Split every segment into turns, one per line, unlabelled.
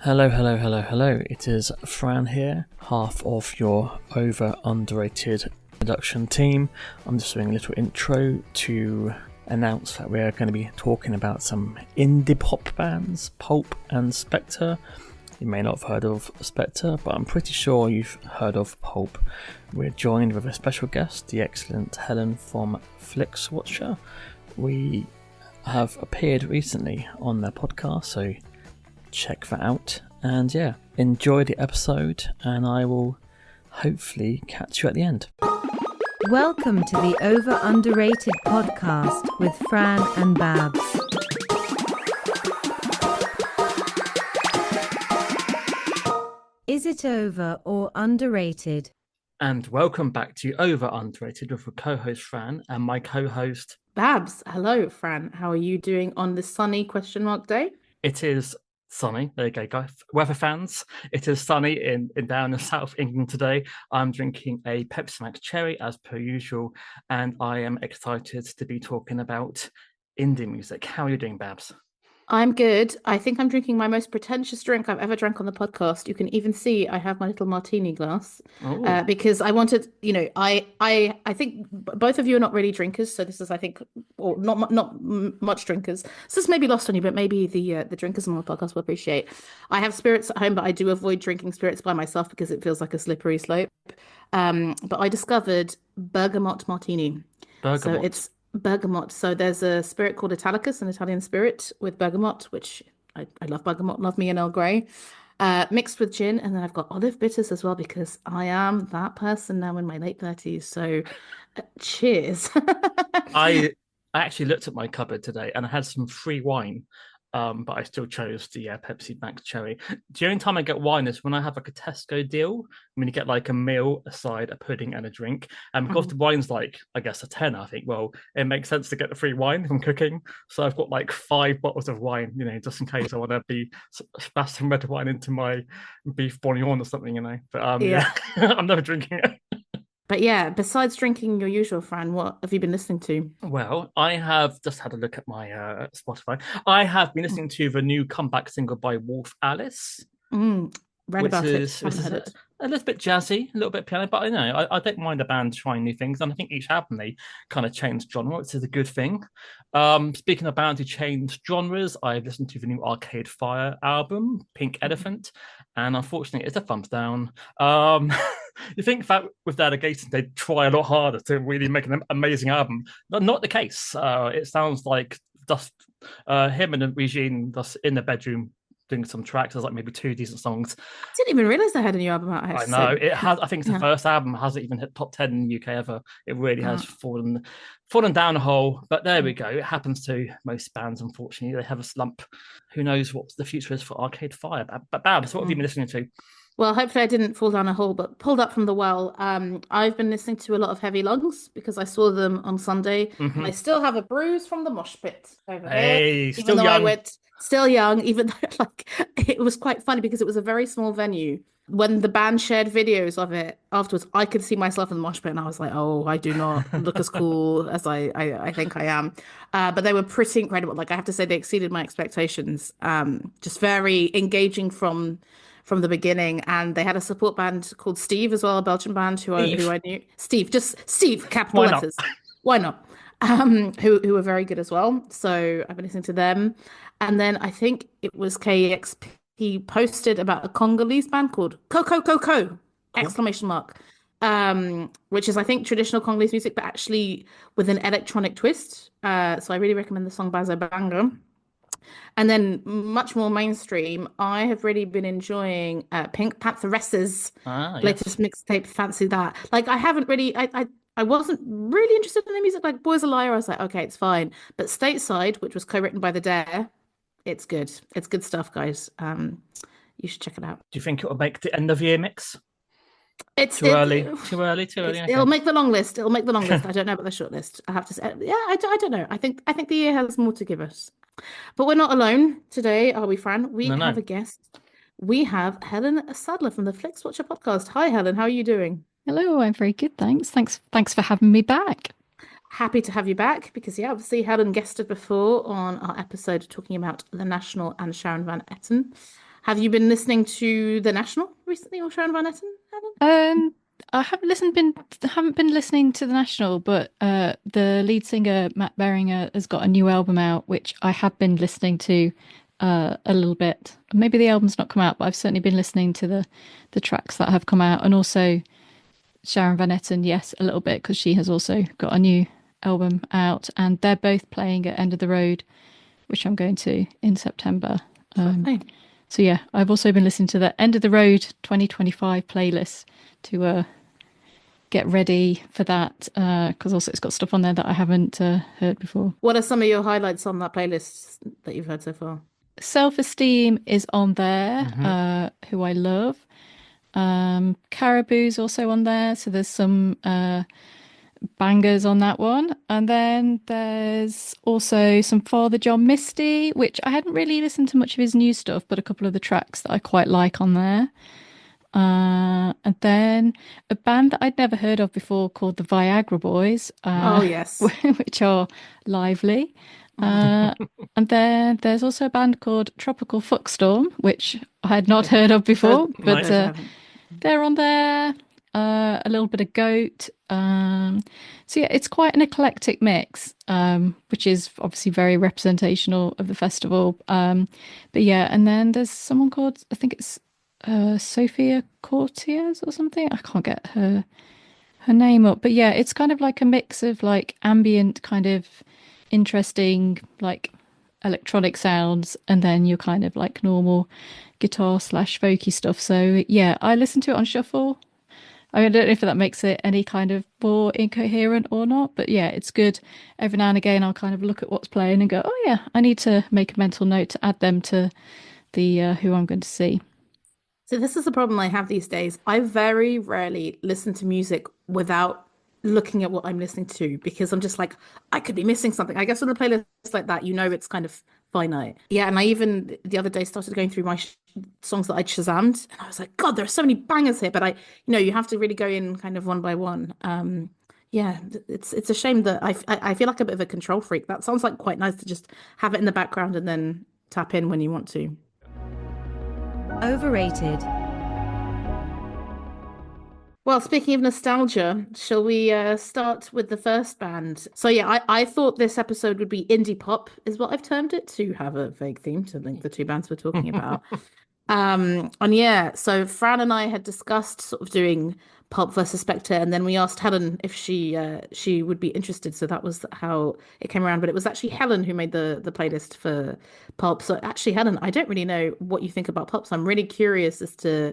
Hello, hello, hello, hello. It is Fran here, half of your underrated production team. I'm just doing a little intro to announce that we're going to be talking about some indie pop bands, Pulp and Spector. You may not have heard of Spector, but I'm pretty sure you've heard of Pulp. We're joined with a special guest, the excellent Helen from Flixwatcher. We have appeared recently on their podcast, so check that out. And yeah, enjoy the episode, and I will hopefully catch you at the end.
Welcome to the Underrated podcast with Fran and Babs. Is it over or underrated?
And welcome back to Underrated with a co-host Fran and my co-host
Babs. Hello, Fran. How are you doing on this sunny day?
It is sunny. There you go, guys. Weather fans. It is sunny in down in South England today. I'm drinking a Pepsi Max Cherry as per usual, and I am excited to be talking about indie music. How are you doing, Babs?
I'm good. I think I'm drinking my most pretentious drink I've ever drank on the podcast. You can even see I have my little martini glass because I wanted, I think both of you are not really drinkers. So this is, I think, or not much drinkers. So this may be lost on you, but maybe the drinkers on the podcast will appreciate. I have spirits at home, but I do avoid drinking spirits by myself because it feels like a slippery slope. But I discovered Bergamot Martini.
Bergamot.
So it's bergamot. So there's a spirit called Italicus, an Italian spirit with bergamot, which I love bergamot, love me an Earl Grey, mixed with gin. And then I've got olive bitters as well, because I am that person now in my late 30s. So cheers.
I actually looked at my cupboard today and I had some free wine. But I still chose the Pepsi Max Cherry. The only time I get wine is when I have like a Tesco deal, when you get like a meal, a side, a pudding, and a drink. And because the wine's like, I guess, a tenner, I think, well, it makes sense to get the free wine from cooking. So I've got like 5 bottles of wine, just in case I want to be splash some red wine into my beef bourguignon or something, But yeah. I'm never drinking it.
But yeah, besides drinking your usual, Fran, what have you been listening to?
Well, I have just had a look at my Spotify. I have been listening to the new comeback single by Wolf Alice.
Read about it.
Which is a little bit jazzy, a little bit piano, but I don't mind a band trying new things. And I think each album they kind of change genre, which is a good thing. Speaking of bands who change genres, I've listened to the new Arcade Fire album, Pink Elephant, and unfortunately it's a thumbs down. You think that with their allegations they'd try a lot harder to really make an amazing album. Not the case. It sounds like just him and Regine just in the bedroom doing some tracks. There's like maybe 2 decent songs.
I didn't even realize they had a new album out.
I know it has. I think it's the first album hasn't even hit top 10 in the UK ever. It really has fallen down a hole. But there we go. It happens to most bands, unfortunately. They have a slump. Who knows what the future is for Arcade Fire? But Babs, what have you been listening to?
Well, hopefully I didn't fall down a hole, but pulled up from the well. I've been listening to a lot of Heavy Lungs because I saw them on Sunday. Mm-hmm. I still have a bruise from the mosh pit over here.
Still young.
Still young, even though it was quite funny because it was a very small venue. When the band shared videos of it afterwards, I could see myself in the mosh pit, and I was like, "Oh, I do not look as cool as I think I am." But they were pretty incredible. Like I have to say, they exceeded my expectations. Just very engaging from the beginning, and they had a support band called Steve as well, a Belgian band who I knew. Steve, just Steve, capital letters. Why not? Who were very good as well. So I've been listening to them. And then I think it was KEXP posted about a Congolese band called Coco, exclamation mark, which is, I think, traditional Congolese music, but actually with an electronic twist. So I really recommend the song Bazo Banga. And then much more mainstream, I have really been enjoying Pink Pantheress's latest mixtape, Fancy That. Like I haven't really, I wasn't really interested in the music, like Boys a Liar. I was like, okay, it's fine. But Stateside, which was co-written by The Dare, it's good. It's good stuff, guys. You should check it out.
Do you think it'll make the end of year mix?
It's
too early.
Okay. It'll make the long list. I don't know about the short list. I have to say, yeah, I don't know. I think the year has more to give us. But we're not alone today, are we, Fran? We have a guest. We have Helen Sadler from the Flixwatcher podcast. Hi, Helen. How are you doing?
Hello, I'm very good, thanks. Thanks for having me back.
Happy to have you back because, obviously Helen guested before on our episode talking about The National and Sharon Van Etten. Have you been listening to The National recently or Sharon Van Etten, Helen?
I haven't been listening to the National, but the lead singer Matt Berringer has got a new album out, which I have been listening to a little bit. Maybe the album's not come out, but I've certainly been listening to the tracks that have come out, and also Sharon Van Etten, yes, a little bit because she has also got a new album out, and they're both playing at End of the Road, which I'm going to in September.
Lovely.
So yeah, I've also been listening to the End of the Road 2025 playlist to get ready for that, because also it's got stuff on there that I haven't heard before.
What are some of your highlights on that playlist that you've heard so far?
Self-Esteem is on there, who I love. Caribou's also on there, so there's some bangers on that one. And then there's also some Father John Misty, which I hadn't really listened to much of his new stuff, but a couple of the tracks that I quite like on there. And then a band that I'd never heard of before called the Viagra Boys,
Oh, yes.
which are lively. And then there's also a band called Tropical Fuckstorm, which I had not heard of before, but they're on there. A little bit of Goat. So yeah, it's quite an eclectic mix, which is obviously very representational of the festival. But yeah, and then there's someone called, I think it's Sophia Cortez or something. I can't get her name up, but yeah, it's kind of like a mix of like ambient kind of interesting like electronic sounds, and then your kind of like normal guitar / folky stuff. So yeah, I listen to it on shuffle. I don't know if that makes it any kind of more incoherent or not, but yeah, it's good. Every now and again, I'll kind of look at what's playing and go, oh yeah, I need to make a mental note to add them to the who I'm going to see.
So this is the problem I have these days. I very rarely listen to music without looking at what I'm listening to because I'm just like, I could be missing something. I guess on a playlist like that, you know, it's kind of finite. Yeah, and I even the other day started going through my songs that I'd Shazammed, and I was like, God, there are so many bangers here. But you have to really go in kind of one by one. Yeah, it's a shame that I feel like a bit of a control freak. That sounds like quite nice to just have it in the background and then tap in when you want to.
Overrated.
Well, speaking of nostalgia, shall we start with the first band? So yeah, I thought this episode would be indie pop, is what I've termed it, to have a vague theme to link the two bands we're talking about. And yeah, so Fran and I had discussed sort of doing Pulp versus Spector, and then we asked Helen if she would be interested. So that was how it came around. But it was actually Helen who made the playlist for Pulp. So actually, Helen, I don't really know what you think about Pulp. So I'm really curious as to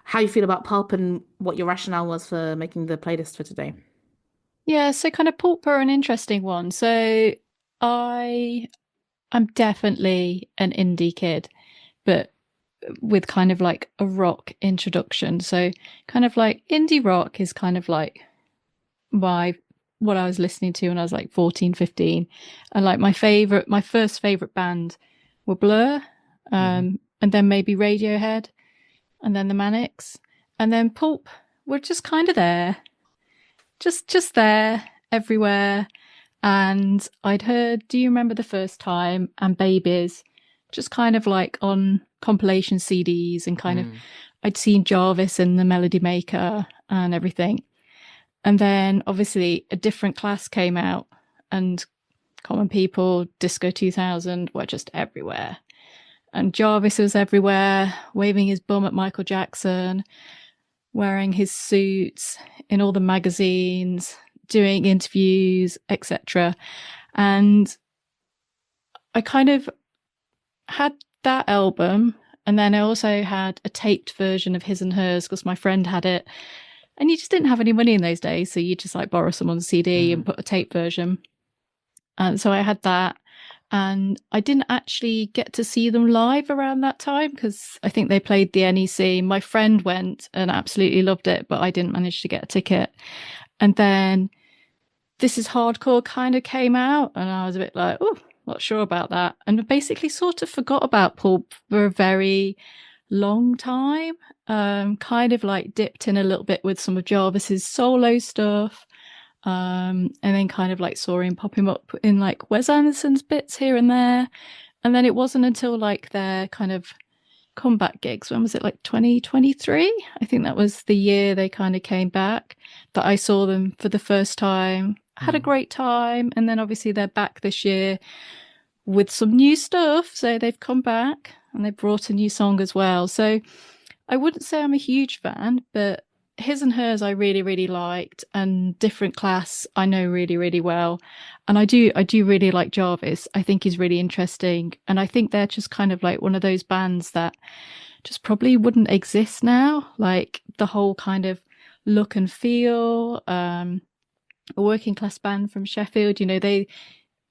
how you feel about Pulp and what your rationale was for making the playlist for today.
Yeah, so kind of Pulp are an interesting one. So I'm definitely an indie kid, but with kind of like a rock introduction. So kind of like indie rock is kind of like what I was listening to when I was like 14, 15. And like my first favorite band were Blur, and then maybe Radiohead, and then the Manics, and then Pulp were just kind of there, just there everywhere. And I'd heard Do You Remember the First Time and Babies just kind of like on compilation CDs, and kind of I'd seen Jarvis and the Melody Maker and everything. And then obviously A Different Class came out, and Common People, Disco 2000 were just everywhere. And Jarvis was everywhere, waving his bum at Michael Jackson, wearing his suits in all the magazines, doing interviews, etc. And I kind of had that album, and then I also had a taped version of His and Hers because my friend had it. And you just didn't have any money in those days, so you just like borrow someone's CD and put a tape version. And so I had that. And I didn't actually get to see them live around that time because I think they played the NEC. My friend went and absolutely loved it, but I didn't manage to get a ticket. And then This Is Hardcore kind of came out, and I was a bit like, oh, not sure about that. And basically sort of forgot about Pulp for a very long time. Kind of like dipped in a little bit with some of Jarvis's solo stuff. And then kind of like saw him pop him up in like Wes Anderson's bits here and there. And then it wasn't until like their kind of comeback gigs. When was it, like 2023? I think that was the year they kind of came back that I saw them for the first time. Had a great time. And then obviously they're back this year with some new stuff. So they've come back and they brought a new song as well. So I wouldn't say I'm a huge fan, but His and Hers I really, really liked, and Different Class I know really, really well. And I do really like Jarvis. I think he's really interesting. And I think they're just kind of like one of those bands that just probably wouldn't exist now. Like the whole kind of look and feel, a working class band from Sheffield, they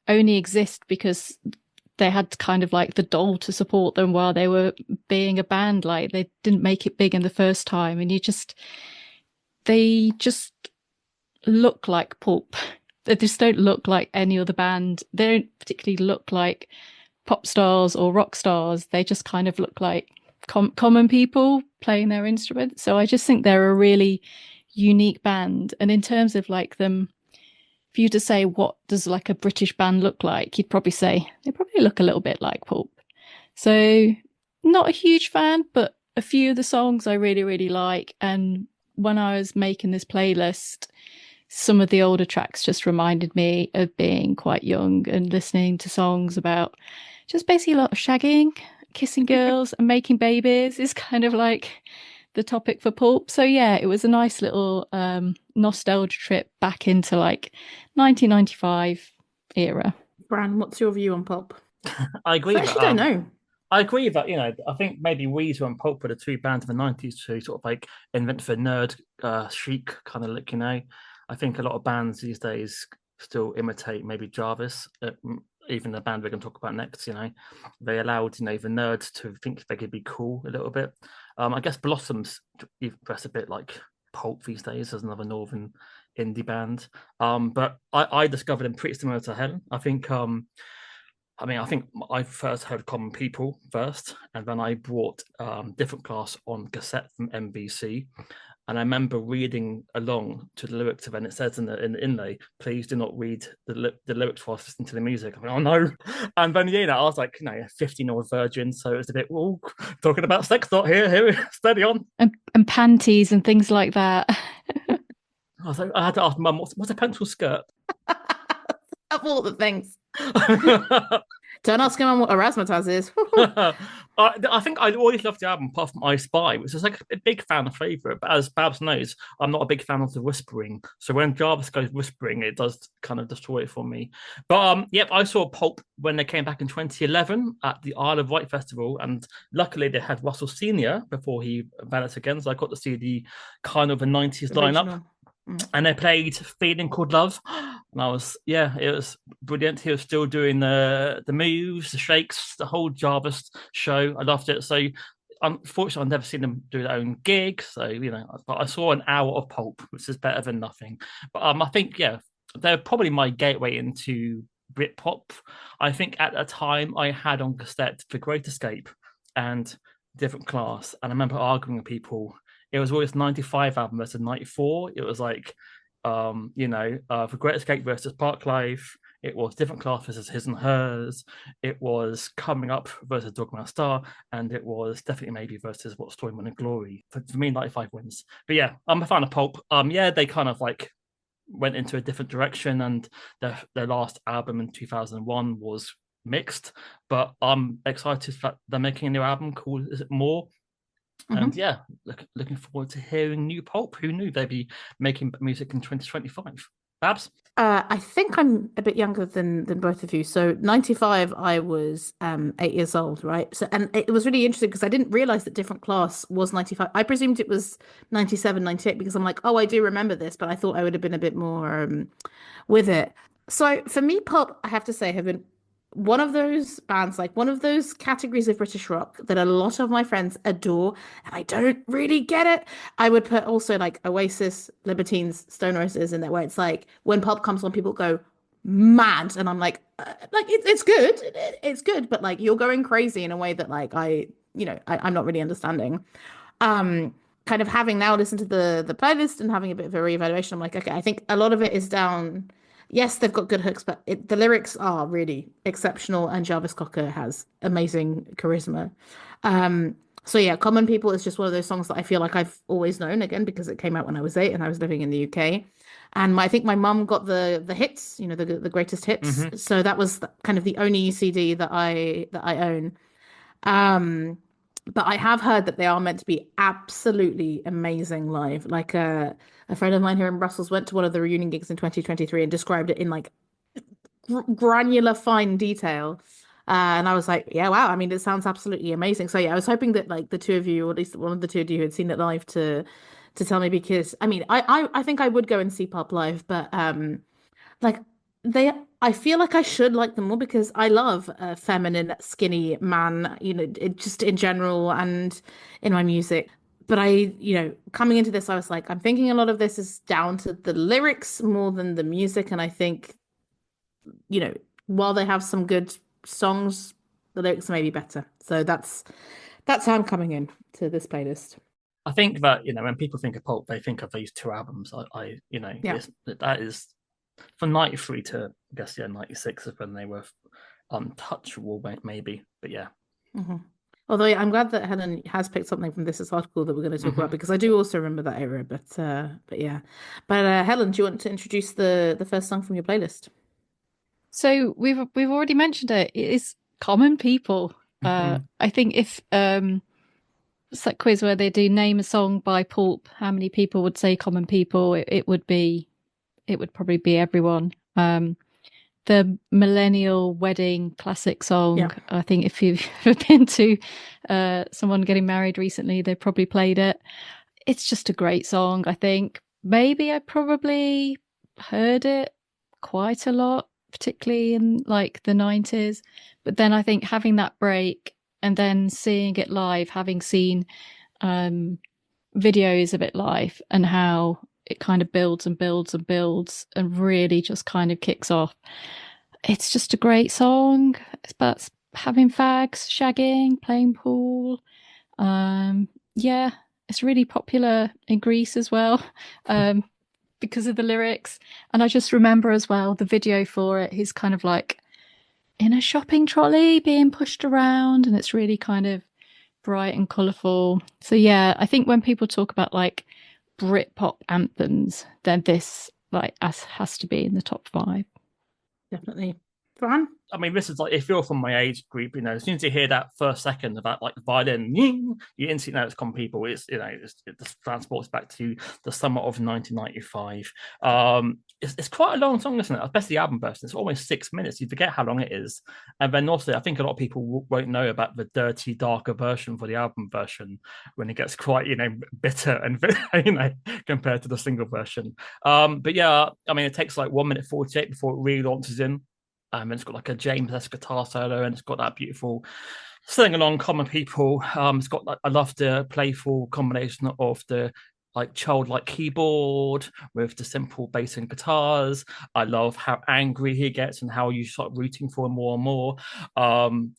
only exist because they had kind of like the doll to support them while they were being a band. Like they didn't make it big in the first time, and they just look like Pulp. They just don't look like any other band. They don't particularly look like pop stars or rock stars. They just kind of look like common people playing their instruments. So I just think they're a really unique band. And in terms of like them, for you to say what does like a British band look like, you'd probably say they probably look a little bit like Pulp. So not a huge fan, but a few of the songs I really, really like. And when I was making this playlist, some of the older tracks just reminded me of being quite young and listening to songs about just basically a lot of shagging, kissing girls and making babies is kind of like the topic for Pulp. So yeah, it was a nice little nostalgia trip back into like 1995 era.
Bran, what's your view on Pulp?
I agree.
I actually don't know.
I agree that, I think maybe Weezer and Pulp were the two bands in the 90s to sort of like invent the nerd chic kind of look, I think a lot of bands these days still imitate maybe Jarvis, even the band we're going to talk about next, they allowed, the nerds to think they could be cool a little bit. I guess Blossoms dress a bit like Pulp these days as another northern indie band. But I discovered them pretty similar to Helen. I think I first heard Common People first, and then I bought Different Class on cassette from NBC. And I remember reading along to the lyrics, and it says in the inlay, "Please do not read the lyrics whilst listening to the music." I'm like, oh no! And then I was like, a 15-year-old virgin, so it was a bit, talking about sex, not here, steady on.
And panties and things like that.
I had to ask Mum, what's a pencil skirt?
Of all the things. Don't ask him what a razzmatazz is.
I think I always loved the album, apart from I Spy, which is like a big fan of favourite. But as Babs knows, I'm not a big fan of the whispering. So when Jarvis goes whispering, it does kind of destroy it for me. But I saw Pulp when they came back in 2011 at the Isle of Wight Festival, and luckily they had Russell Senior before he vanished again. So I got to see the kind of a 90s lineup. And they played Feeling Called Love. And it was brilliant. He was still doing the moves, the shakes, the whole Jarvis show. I loved it. So unfortunately, I've never seen them do their own gig. So, but I saw an hour of Pulp, which is better than nothing. But I think, they're probably my gateway into Britpop. I think at the time I had on cassette The Great Escape and Different Class. And I remember arguing with people. It was always 95 album versus 94. It was like, for Great Escape versus Park Life. It was Different Class versus His and Hers. It was Coming Up versus Dogma Star. And it was Definitely Maybe versus What Story, Win and Glory. For me, 95 wins. But yeah, I'm a fan of Pulp. They kind of like went into a different direction. And their last album in 2001 was mixed. But I'm excited that they're making a new album called Is It More? And looking forward to hearing new Pulp. Who knew they'd be making music in 2025? Babs?
I think I'm a bit younger than both of you. So 95, I was 8 years old, right? So, and it was really interesting because I didn't realize that Different Class was 95. I presumed it was 97, 98 because I'm like, oh, I do remember this, but I thought I would have been a bit more with it. So for me, Pulp, I have to say, have been one of those bands, like one of those categories of British rock that a lot of my friends adore, and I don't really get it. I would put also like Oasis, Libertines, Stone Roses in there, where it's like when Pulp comes on, people go mad, and I'm like it's good, it's good, but like you're going crazy in a way that like I'm not really understanding. Kind of having now listened to the playlist and having a bit of a reevaluation, I'm like, okay, I think a lot of it is down. Yes, they've got good hooks, but the lyrics are really exceptional, and Jarvis Cocker has amazing charisma. So yeah, Common People is just one of those songs that I feel like I've always known, again because it came out when I was 8 and I was living in the UK. And I think my mum got the hits, the greatest hits.
Hmm.
So that was kind of the only CD that I own. Um, but I have heard that they are meant to be absolutely amazing live. Like a friend of mine here in Brussels went to one of the reunion gigs in 2023 and described it in like granular fine detail. And I was like, yeah, wow. I mean, it sounds absolutely amazing. So yeah, I was hoping that like the two of you, or at least one of the two of you, had seen it live to tell me, because I mean, I think I would go and see Pulp live, but like they, I feel like I should like them more because I love a feminine, skinny man, just in general and in my music. But coming into this, I was like, I'm thinking a lot of this is down to the lyrics more than the music, and I think you know, while they have some good songs, the lyrics may be better. So that's how I'm coming in to this playlist.
I think that when people think of Pulp, they think of these two albums.
Yeah.
That is from '93 to I guess '96 is when they were untouchable, maybe. But yeah.
Hmm. Although yeah, I'm glad that Helen has picked something from this article that we're going to talk about, because I do also remember that era. But yeah. But Helen, do you want to introduce the first song from your playlist?
So we've already mentioned it. It is Common People.
Mhm.
I think if it's that quiz where they do name a song by Pulp, how many people would say Common People? It would probably be everyone. The millennial wedding classic song.
Yeah.
I think if you've ever been to someone getting married recently, they probably played it. It's just a great song, I think. Maybe I probably heard it quite a lot, particularly in like the 90s. But then I think having that break and then seeing it live, having seen videos of it live and how it kind of builds and builds and builds and really just kind of kicks off. It's just a great song. It's about having fags, shagging, playing pool. Yeah, it's really popular in Greece as well, because of the lyrics. And I just remember as well the video for it. He's kind of like in a shopping trolley being pushed around, and it's really kind of bright and colourful. So yeah, I think when people talk about like Britpop anthems, then this like has to be in the top 5.
Definitely. Fran?
I mean, this is like if you're from my age group, as soon as you hear that first second of that like violin, you instantly know it's Common People. It just transports back to the summer of 1995. It's quite a long song, isn't it? Especially the album version. It's almost 6 minutes. You forget how long it is. And then also, I think a lot of people won't know about the dirty, darker version for the album version when it gets quite bitter and compared to the single version. But yeah, I mean, it takes like 1 minute 48 before it really launches in. And it's got like a James-esque guitar solo, and it's got that beautiful sing along Common People. It's got I love the playful combination of the like childlike keyboard with the simple bass and guitars. I love how angry he gets and how you start rooting for him more and more.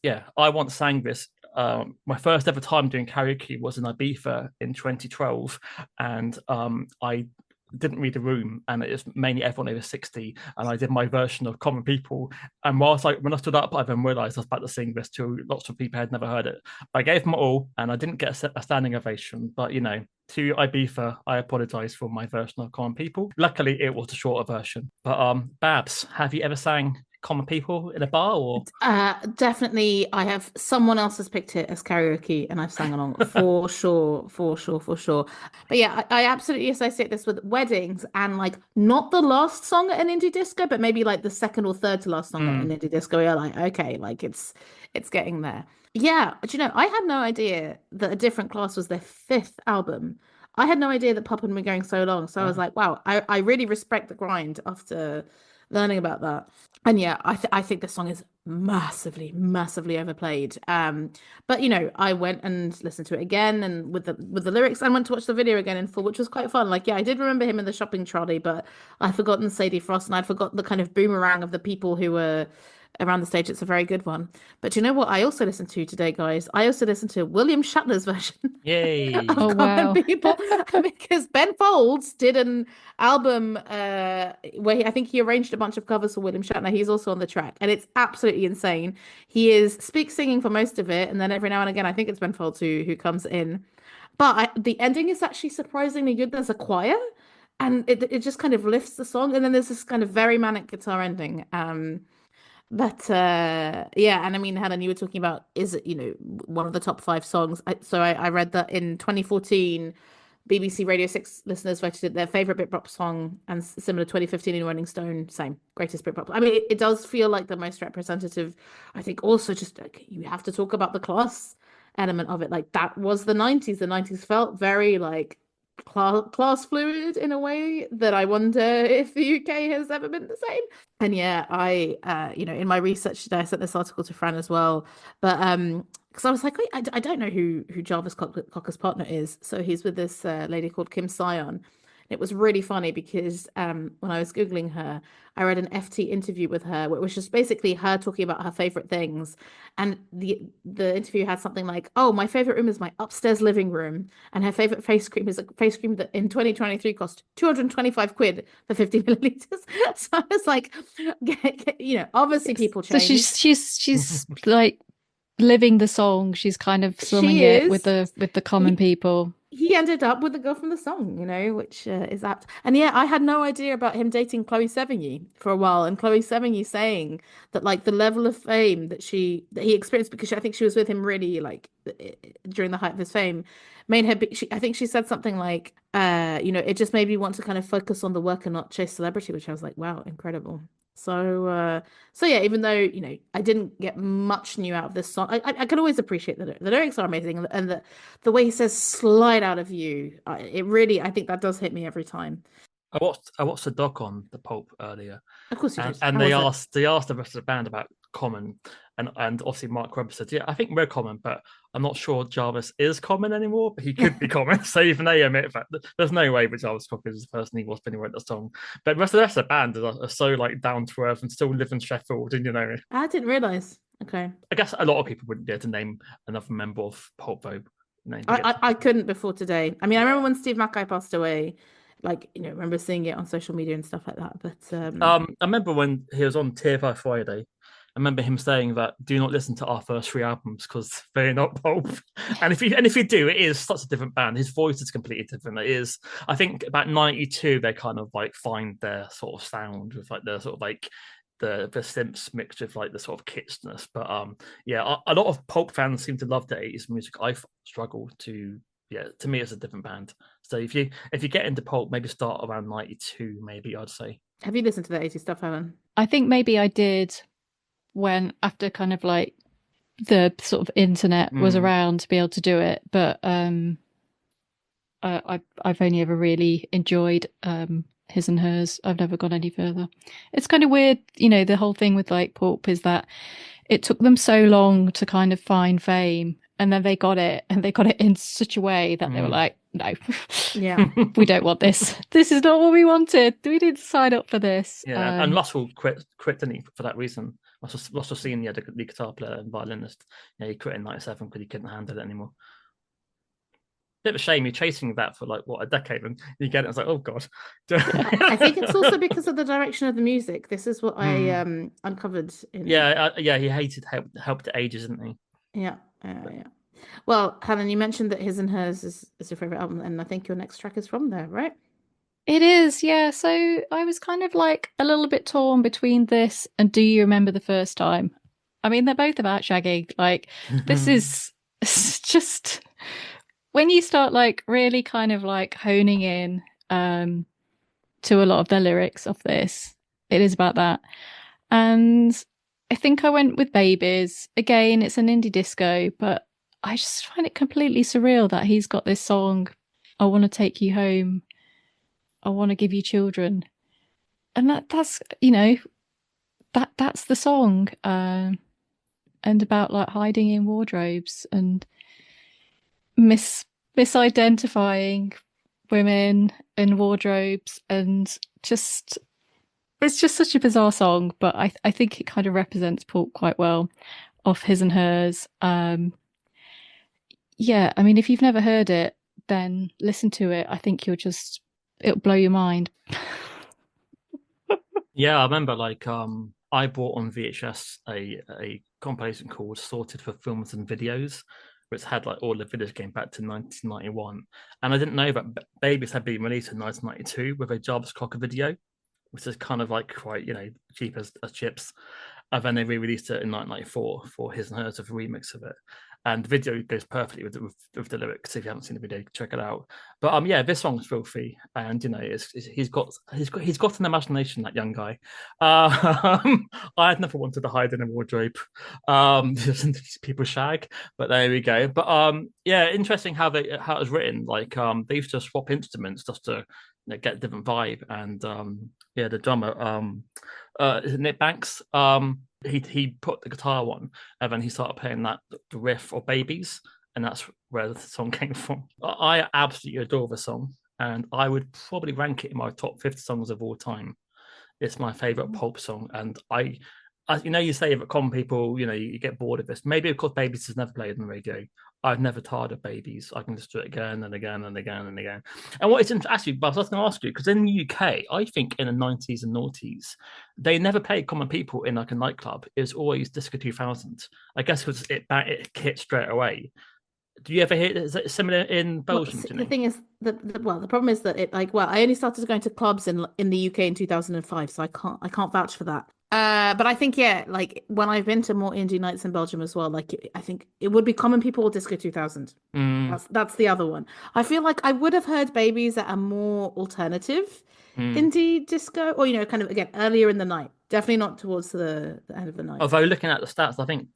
Yeah, I once sang this. My first ever time doing karaoke was in Ibiza in 2012, and I didn't read the room, and it was mainly everyone over 60, and I did my version of Common People. And when I stood up, I then realized I was about to sing this to lots of people who had never heard it. I gave them all, and I didn't get a standing ovation, but to Ibiza, I apologize for my version of Common People. Luckily it was a shorter version. But Babs, have you ever sang Common People in a bar? Or
Definitely, I have someone else has picked it as karaoke, and I've sang along for sure, for sure, for sure. But yeah, I absolutely associate this with weddings, and like not the last song at an indie disco, but maybe like the second or third to last song at an indie disco. You're like, okay, like it's getting there. Yeah, do you know, I had no idea that A Different Class was their 5th album. I had no idea that Pop had been going so long. So I was like, wow, I really respect the grind after learning about that. And yeah, I think the song is massively, massively overplayed. But I went and listened to it again, and with the lyrics, and went to watch the video again in full, which was quite fun. Like, yeah, I did remember him in the shopping trolley, but I'd forgotten Sadie Frost, and I'd forgotten the kind of boomerang of the people who were around the stage. It's a very good one. But do you know what I also listened to today, guys? I also listened to William Shatner's version
Yay.
of
Oh,
Common
wow.
People because Ben Folds did an album where I think he arranged a bunch of covers for William Shatner. He's also on the track, and it's absolutely insane. He is speak singing for most of it, and then every now and again, I think it's Ben Folds who comes in. But the ending is actually surprisingly good. There's a choir, and it just kind of lifts the song, and then there's this kind of very manic guitar ending. But yeah, and I mean, Helen, you were talking about is it, one of the top five songs. I read that in 2014, BBC Radio 6 listeners voted it their favorite Britpop song, and similar 2015 in Rolling Stone, same greatest Britpop. I mean, it does feel like the most representative. I think also just like you have to talk about the class element of it. Like that was the 90s. The 90s felt very like class fluid in a way that I wonder if the UK has ever been the same. And yeah, in my research today, I sent this article to Fran as well. But because I was like, wait, I don't know who Jarvis Cocker's partner is. So he's with this lady called Kim Sion. It was really funny because when I was Googling her, I read an FT interview with her where it was just basically her talking about her favorite things. And the interview had something like, oh, my favorite room is my upstairs living room. And her favorite face cream is a face cream that in 2023 cost 225 quid for 50 milliliters. So I was like, obviously people
So
change.
she's like living the song. She's kind of slumming
She
it
is.
with the common people.
He ended up with the girl from the song, which is apt. And yeah, I had no idea about him dating Chloe Sevigny for a while, and Chloe Sevigny saying that like the level of fame that he experienced because I think she was with him really like during the height of his fame, made her. I think she said something like, it just made me want to kind of focus on the work and not chase celebrity, which I was like, wow, incredible. So yeah, even though I didn't get much new out of this song, I can always appreciate that the lyrics are amazing, and the way he says "slide out of you," I think that does hit me every time.
I watched the doc on the Pulp earlier,
Of course you did.
and
How was it?
they asked the rest of the band about Common, and obviously Mark Webber said, yeah, I think we're Common, but I'm not sure Jarvis is Common anymore, but he could be Common. So even they admit that there's no way that Jarvis Cocker is the person he was when he wrote the song. But the rest of the band are so like down to earth and still live in Sheffield, and
I didn't realize. Okay,
I guess a lot of people wouldn't be able to name another member of Pulp though.
I couldn't before today. I mean, I remember when Steve Mackay passed away. Like, I remember seeing it on social media and stuff like that. But
I remember when he was on TFI Friday. I remember him saying that do not listen to our first three albums because they're not Pulp. And if you do, it is such a different band. His voice is completely different. It is. I think about 92, they kind of like find their sort of sound with like the sort of like the synths mixed with like the sort of kitsness. But yeah, a lot of Pulp fans seem to love the 80s music. I struggle to. Yeah, to me, it's a different band. So if you get into Pulp, maybe start around 92, maybe I'd say.
have you listened to the 80s stuff, Helen?
I think maybe I did when after kind of like the sort of internet was around to be able to do it, but I've only ever really enjoyed his and hers. I've never gone any further. It's kind of weird, the whole thing with like Pulp is that it took them so long to kind of find fame, and then they got it, and they got it in such a way that they were like, no,
Yeah,
we don't want this. This is not what we wanted. We didn't sign up for this.
Yeah, and Russell quit, didn't he, for that reason? Russell Senior, the guitar player and violinist, he quit in '97 because he couldn't handle it anymore. Bit of a shame. You're chasing that for like a decade, and you get it. It's like, oh god.
I think it's also because of the direction of the music. This is what I uncovered.
Yeah, he hated Help to Ages, didn't he?
Yeah. Well, Helen, you mentioned that His and Hers is your favorite album, and I think your next track is from there, right?
It is, yeah. So I was kind of like a little bit torn between this and Do You Remember the First Time? I mean, they're both about shagging. Like, this is just when you start like really kind of like honing in to a lot of the lyrics of this, it is about that. And I think I went with Babies. Again, it's an indie disco, but I just find it completely surreal that he's got this song, I Want to Take You Home, I Want to Give You Children. And that's that's the song. And about like hiding in wardrobes and misidentifying women in wardrobes and just It's just such a bizarre song, but I think it kind of represents Pulp quite well off His and Hers. Yeah, I mean, if you've never heard it, then listen to it. I think it'll blow your mind.
Yeah, I remember I bought on VHS a compilation called Sorted for Films and Videos, which had like all the videos going back to 1991. And I didn't know that Babies had been released in 1992 with a Jarvis Cocker video, which is kind of like quite, cheap as chips. And then they re-released it in 1994 for His and Hers with a remix of it. And the video goes perfectly with the lyrics. If you haven't seen the video, check it out. But yeah, this song's filthy, and he's got an imagination, that young guy. I had never wanted to hide in a wardrobe, listen to these people shag. But there we go. But yeah, interesting how it was written. Like they used to swap instruments just to get a different vibe. And yeah, the drummer Nick Banks, he put the guitar on, and then he started playing the riff of Babies, and that's where the song came from. I absolutely adore the song, and I would probably rank it in my top 50 songs of all time. It's my favorite Pulp song, and you say that common people, you get bored of this. Maybe because Babies has never played on the radio. I've never tired of Babies. I can just do it again and again and again and again. And what is actually, I was going to ask you, because in the UK, I think in the 90s and noughties, they never played common people in like a nightclub. It was always Disco 2000. I guess because it hit straight away. Do you ever hear is it similar in Belgium?
The thing is that the problem is that I only started going to clubs in the UK in 2005, so I can't vouch for that. But I think like when I've been to more indie nights in Belgium as well, like I think it would be Common People or Disco 2000. That's the other one. I feel like I would have heard Babies at a more alternative indie disco, or kind of again earlier in the night. Definitely not towards the end of the night.
Although looking at the stats, I think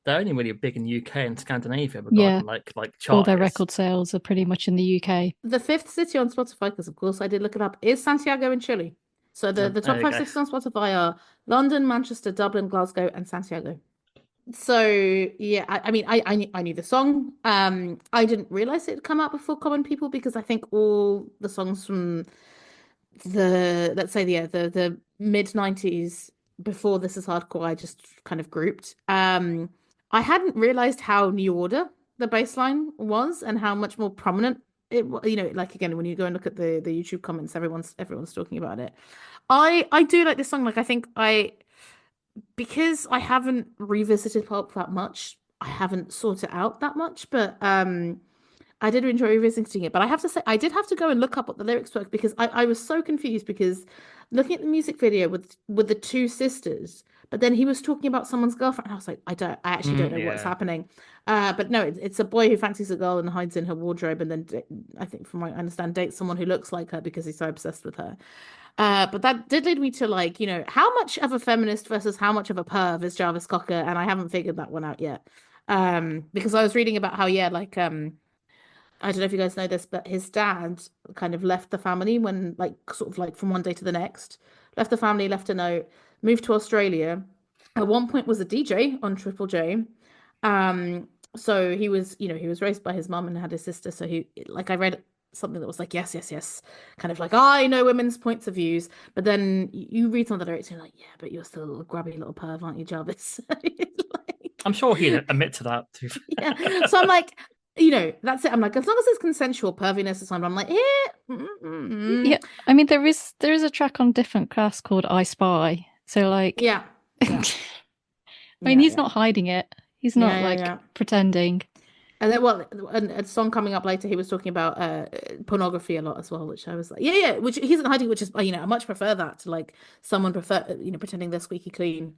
they're only really big in the UK and Scandinavia regarding like charts.
All their record sales are pretty much in the UK.
The fifth city on Spotify, because of course I did look it up, is Santiago in Chile. So the top 5 cities on Spotify are London, Manchester, Dublin, Glasgow, and Santiago. So yeah, I mean I knew the song. I didn't realize it had come out before Common People, because I think all the songs from the mid 90s before This Is Hardcore I just kind of grouped. I hadn't realized how New Order the bass line was, and how much more prominent it was. Like again, when you go and look at the YouTube comments, everyone's talking about it. I do like this song. Like I think because I haven't revisited Pulp that much, I haven't sought it out that much, but I did enjoy revisiting it. But I have to say, I did have to go and look up what the lyrics were, because I was so confused, because looking at the music video with the two sisters, but then he was talking about someone's girlfriend, and I was like, I actually don't know what's happening. But no, it's a boy who fancies a girl and hides in her wardrobe, and then I think, from what I understand, dates someone who looks like her because he's so obsessed with her. But that did lead me to how much of a feminist versus how much of a perv is Jarvis Cocker, and I haven't figured that one out yet. Because I was reading about how I don't know if you guys know this, but his dad kind of left the family when sort of from one day to the next, left the family, left a note, moved to Australia. At one point was a DJ on Triple J. So he was raised by his mum and had a sister. So I read something that was like, yes, kind of like, I know women's points of views. But then you read some of the lyrics and you're like, yeah, but you're still a little grubby little perv, aren't you, Jarvis?
I'm sure he'd admit to that too.
Yeah. So I'm like, that's it. I'm like, as long as it's consensual perviness or something, I'm like,
yeah. I mean, there is a track on Different Class called I Spy. So
yeah.
I mean, he's not hiding it. He's not pretending.
And then, a song coming up later, he was talking about pornography a lot as well, which I was like, yeah, which he isn't hiding, which is, I much prefer that to someone pretending they're squeaky clean.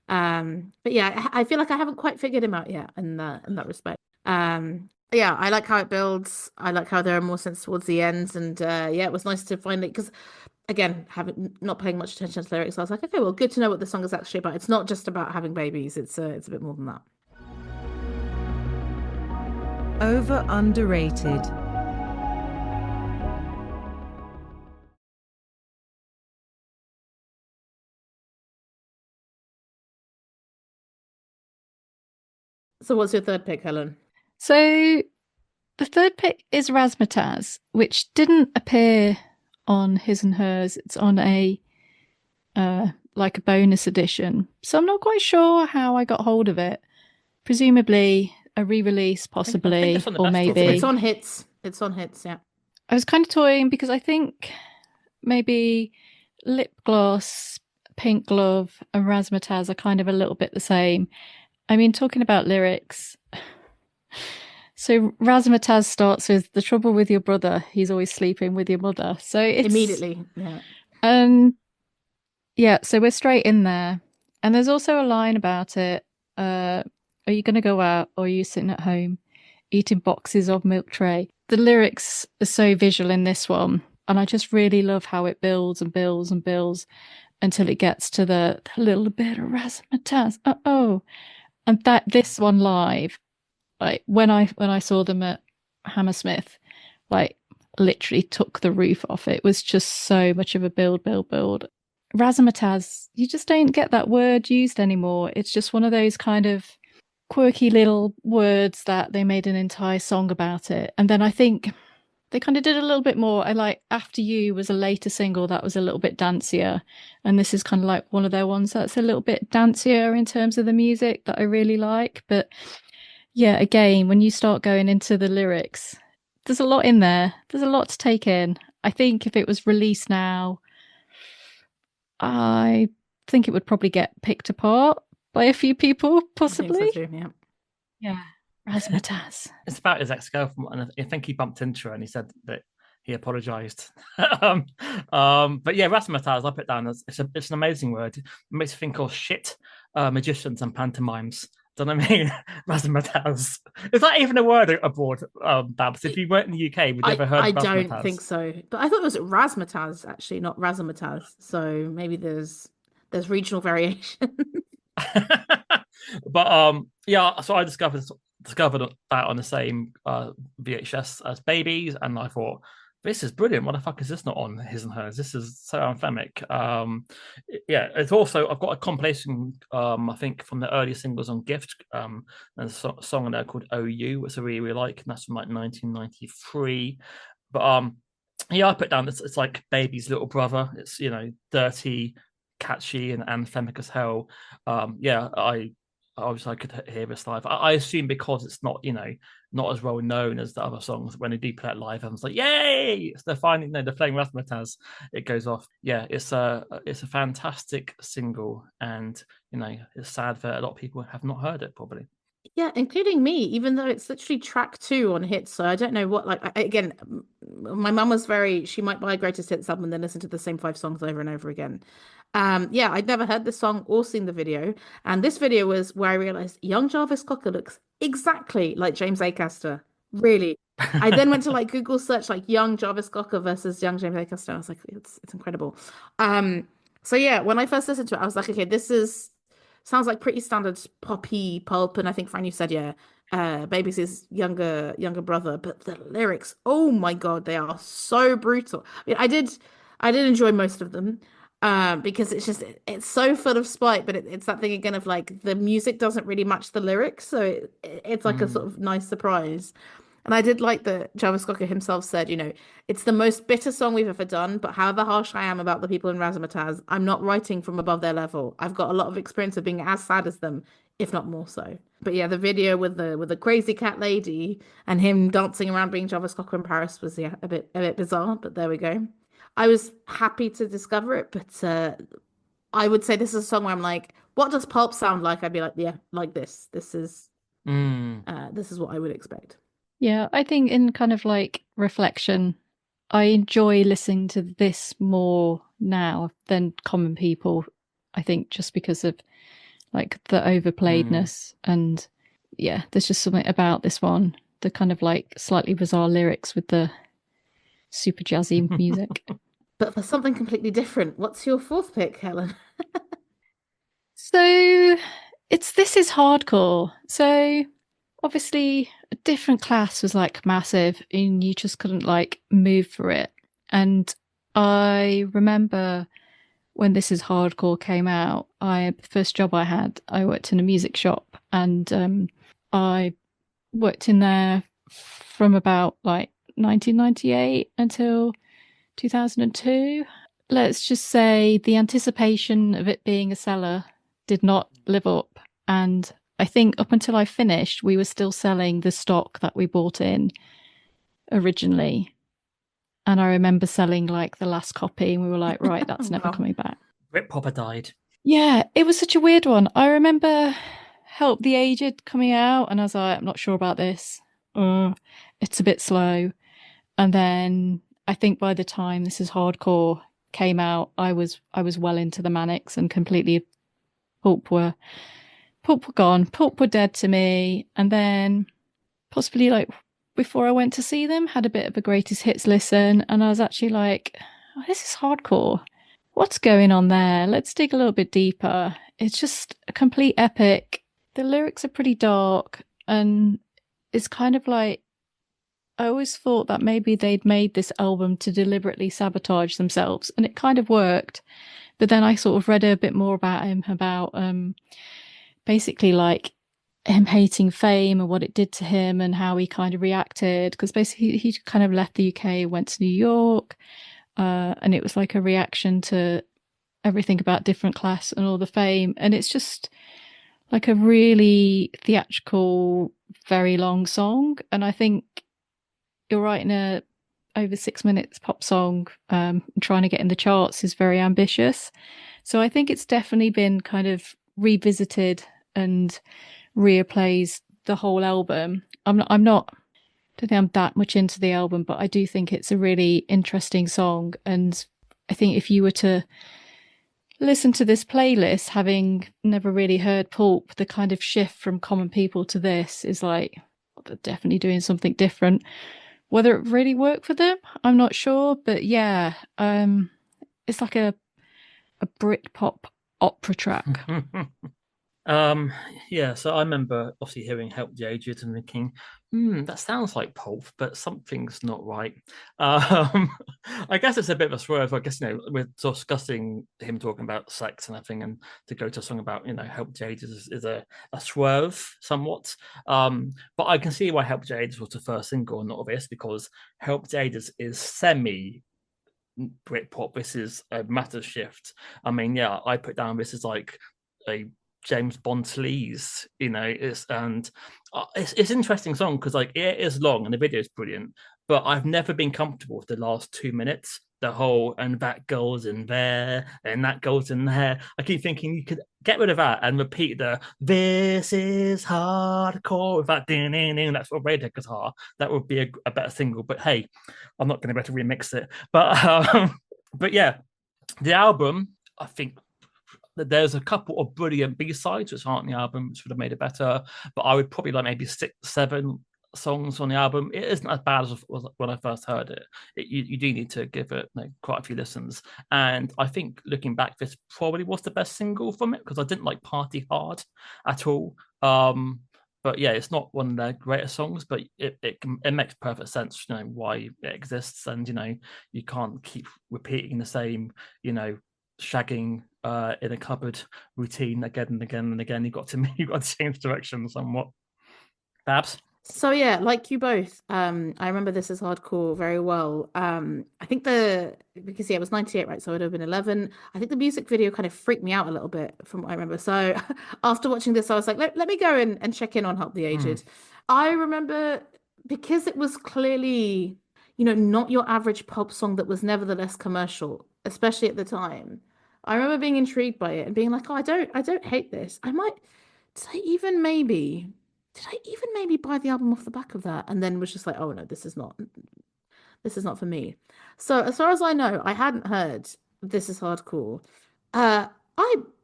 But yeah, I feel like I haven't quite figured him out yet in that respect. Yeah, I like how it builds. I like how there are more sense towards the ends, and it was nice to find it, because again, not paying much attention to the lyrics, I was like, okay, well, good to know what the song is actually about. It's not just about having babies. It's a bit more than that.
Over underrated.
So what's your third pick, Helen?
So the third pick is Razzmatazz, which didn't appear on His and Hers. It's on a like a bonus edition. So I'm not quite sure how I got hold of it. Presumably a re-release, possibly,
it's on the
or
best of.
maybe
It's on hits. It's on hits, yeah.
I was kind of toying because I think maybe Lip Gloss, Pink Glove, and Razzmatazz are kind of a little bit the same. I mean, talking about lyrics. So Razzmatazz starts with "The trouble with your brother, he's always sleeping with your mother." So it's
Immediately, yeah.
Yeah, so we're straight in there. And there's also a line about it. Are you going to go out, or are you sitting at home eating boxes of milk tray? The lyrics are so visual in this one. And I just really love how it builds and builds and builds until it gets to the little bit of razzmatazz. Oh. And this one live, like when I saw them at Hammersmith, like literally took the roof off. It was just so much of a build. Razzmatazz, you just don't get that word used anymore. It's just one of those kind of quirky little words that they made an entire song about it. And then I think they kind of did a little bit more. I like After You was a later single that was a little bit dancier. And this is kind of like one of their ones that's a little bit dancier in terms of the music that I really like. But yeah, again, when you start going into the lyrics, there's a lot in there. There's a lot to take in. I think if it was released now, I think it would probably get picked apart by a few people, possibly.
I think so too, yeah.
Yeah, Razzmatazz.
It's about his ex-girlfriend, and I think he bumped into her and he said that he apologized. But yeah, razzmatazz, I put down as it's an amazing word. It makes you think of shit, magicians and pantomimes. Do you know what I mean? Razzmatazz. Is that even a word abroad, Babs? If you weren't in the UK, would you ever heard
I
of razzmatazz?
don't think so. But I thought it was razzmatazz, actually, not razzmatazz. So maybe there's regional variation.
But yeah, so I discovered that on the same VHS as Babies, and I thought, this is brilliant. What the fuck is this not on His and Hers? This is so anthemic. Yeah, it's also I've got a compilation I think from the early singles on Gift. There's a song in there called OU, which I really, really like, and that's from like 1993. But yeah, I put down it's like Baby's little brother. It's dirty, catchy, and anthemic as hell. Yeah, I wish I could hear this live. I assume because it's not, not as well known as the other songs. When they do play it live, everyone's like, "Yay!" So they're finding, they're playing Razzmatazz. It goes off. Yeah, it's a fantastic single, and it's sad that a lot of people have not heard it probably.
Yeah, including me, even though it's literally track 2 on hits. So I don't know what, like, again, my mum was she might buy a greatest hits album and then listen to the same 5 songs over and over again. Yeah, I'd never heard the song or seen the video. And this video was where I realized young Jarvis Cocker looks exactly like James Acaster. Really. I then went to like Google search like young Jarvis Cocker versus young James Acaster. I was like, it's incredible. So yeah, when I first listened to it, I was like, okay, sounds like pretty standard poppy Pulp, and I think Fran, you said Baby's his younger brother, but the lyrics, oh my god, they are so brutal. I mean, I did enjoy most of them, because it's so full of spite, but it's that thing again of like the music doesn't really match the lyrics, so it's like a sort of nice surprise. And I did like that Jarvis Cocker himself said, it's the most bitter song we've ever done, but however harsh I am about the people in Razzmatazz, I'm not writing from above their level. I've got a lot of experience of being as sad as them, if not more so. But yeah, the video with the crazy cat lady and him dancing around being Jarvis Cocker in Paris was a bit bizarre, but there we go. I was happy to discover it, but I would say this is a song where I'm like, what does Pulp sound like? I'd be like, yeah, like this. This is what I would expect.
Yeah, I think in kind of like reflection, I enjoy listening to this more now than common people. I think just because of like the overplayedness and yeah, there's just something about this one, the kind of like slightly bizarre lyrics with the super jazzy music.
But for something completely different, what's your 4th pick, Helen?
So this is hardcore. So obviously a different class was like massive and you just couldn't like move for it. And I remember when This Is Hardcore came out, the first job I had, I worked in a music shop, and I worked in there from about like 1998 until 2002. let's just say the anticipation of it being a seller did not live up. And I think up until I finished, we were still selling the stock that we bought in originally. And I remember selling like the last copy, and we were like, right, that's never
Wow.
coming back.
Britpop died.
Yeah, it was such a weird one. I remember Help the Aged coming out, and I was like, I'm not sure about this. It's a bit slow. And then I think by the time This Is Hardcore came out, I was well into the Manics, and completely Pulp were gone. Pulp were dead to me. And then possibly like before I went to see them, had a bit of a greatest hits listen, and I was actually like, oh, This Is Hardcore. What's going on there? Let's dig a little bit deeper. It's just a complete epic. The lyrics are pretty dark, and it's kind of like, I always thought that maybe they'd made this album to deliberately sabotage themselves, and it kind of worked. But then I sort of read a bit more about him, about basically like him hating fame and what it did to him and how he kind of reacted. Because basically he kind of left the UK, went to New York, and it was like a reaction to everything about Different Class and all the fame. And it's just like a really theatrical, very long song. And I think you're writing a over 6 minutes pop song, trying to get in the charts is very ambitious. So I think it's definitely been kind of revisited and replays the whole album. I don't think I'm that much into the album, but I do think it's a really interesting song. And I think if you were to listen to this playlist, having never really heard Pulp, the kind of shift from Common People to this is like, well, they're definitely doing something different. Whether it really worked for them, I'm not sure. But yeah, it's like a Britpop opera track.
Yeah, so I remember obviously hearing Help the Aged and thinking, that sounds like Pulp, but something's not right. I guess it's a bit of a swerve. I guess, we're discussing him talking about sex and everything, and to go to a song about, Help the Aged is a swerve somewhat. But I can see why Help the Aged was the first single and not obvious, because Help the Aged is semi Britpop. This is a massive shift. I mean, yeah, I put down this is like a James Bond sleaze, it's interesting song because like it is long and the video is brilliant, but I've never been comfortable with the last 2 minutes. The whole and that goes in there and that goes in there. I keep thinking you could get rid of that and repeat the "This Is Hardcore" with that ding ding ding. That's what Radiohead guitar. That would be a better single. But hey, I'm not going to be able to remix it. But yeah, the album, I think there's a couple of brilliant B-sides which aren't on the album, which would have made it better. But I would probably like maybe 6, 7 songs on the album. It isn't as bad as when I first heard it. You do need to give it quite a few listens. And I think looking back, this probably was the best single from it, because I didn't like Party Hard at all. But yeah, it's not one of their greatest songs, but it makes perfect sense, why it exists. And, you can't keep repeating the same, shagging in a cupboard routine again and again and again. You've got to change direction somewhat. Babs?
So yeah, like you both, I remember This Is Hardcore very well. I think because it was 98, right? So it would have been 11. I think the music video kind of freaked me out a little bit from what I remember. So after watching this, I was like, let me go and check in on Help the Aged. I remember, because it was clearly, not your average pop song that was nevertheless commercial, especially at the time. I remember being intrigued by it and being like, oh, I don't hate this. Did I even maybe buy the album off the back of that? And then was just like, oh no, this is not for me. So as far as I know, I hadn't heard This Is Hardcore. I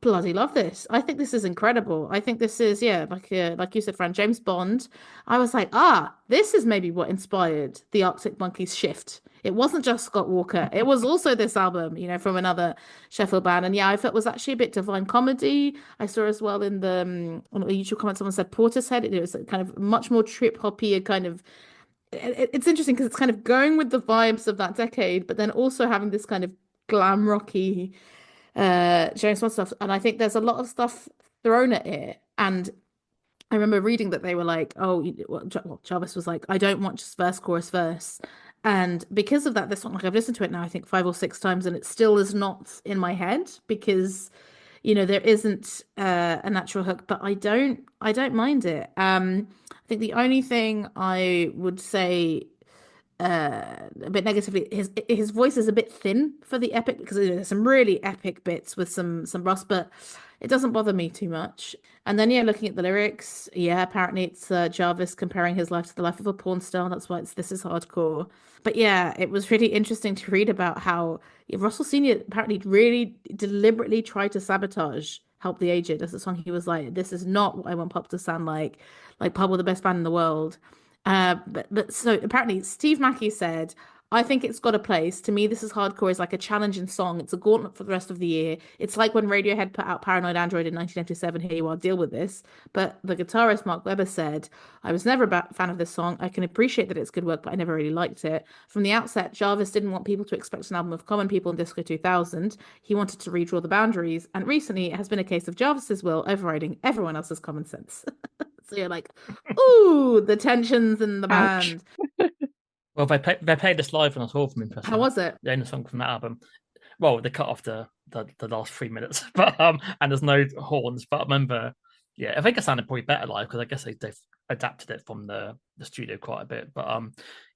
bloody love this. I think this is incredible. I think this is, yeah, like you said, Fran, James Bond. I was like, this is maybe what inspired the Arctic Monkeys shift. It wasn't just Scott Walker. It was also this album, from another Sheffield band. And yeah, I felt it was actually a bit Divine Comedy. I saw as well in the on a YouTube comment, someone said Portishead. It was kind of much more trip hoppy, kind of. It's interesting because it's kind of going with the vibes of that decade, but then also having this kind of glam rocky James Bond stuff. And I think there's a lot of stuff thrown at it. And I remember reading that they were like, Jarvis was like, I don't want just verse, chorus, verse. And because of that, this song, like I've listened to it now, I think 5 or 6 times, and it still is not in my head because, there isn't a natural hook, but I don't mind it. I think the only thing I would say a bit negatively, his voice is a bit thin for the epic because there's some really epic bits with some rust, but it doesn't bother me too much. And then looking at the lyrics, apparently it's Jarvis comparing his life to the life of a porn star. That's why this is hardcore. But it was really interesting to read about how Russell Senior apparently really deliberately tried to sabotage Help the Aged as a song. He was like, this is not what I want Pulp to sound like. Like Pulp were the best band in the world. But so apparently Steve Mackey said, I think it's got a place. To me, This Is Hardcore is like a challenging song. It's a gauntlet for the rest of the year. It's like when Radiohead put out Paranoid Android in 1997. Here you are, deal with this. But the guitarist Mark Webber said, I was never a fan of this song. I can appreciate that it's good work, but I never really liked it. From the outset, Jarvis didn't want people to expect an album of common people in Disco 2000. He wanted to redraw the boundaries. And recently, it has been a case of Jarvis's will overriding everyone else's common sense. So you're like, ooh, the tensions in the
Ouch.
band.
Well, they played this live on a tour from Impressive.
How was it?
The only song from that album. Well, they cut off the last 3 minutes, but and there's no horns. But I remember, I think it sounded probably better live because I guess they've adapted it from the studio quite a bit. But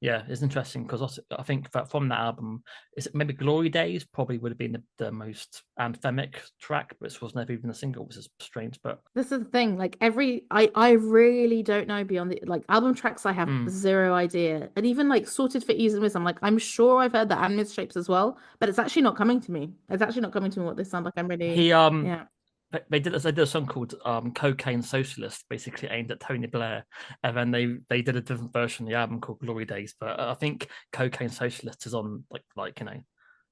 it's interesting because I think that from that album, is it maybe Glory Days probably would have been the most anthemic track, but this was never even a single, which is strange. But
this is the thing, like I really don't know beyond the like album tracks. I have zero idea, and even like Sorted for Ease and Wisdom, like I'm sure I've heard that and Misshapes as well, but it's actually not coming to me. It's actually not coming to me what they sound like. I'm really
They did a song called Cocaine Socialist, basically aimed at Tony Blair, and then they did a different version of the album called Glory Days. But I think Cocaine Socialist is on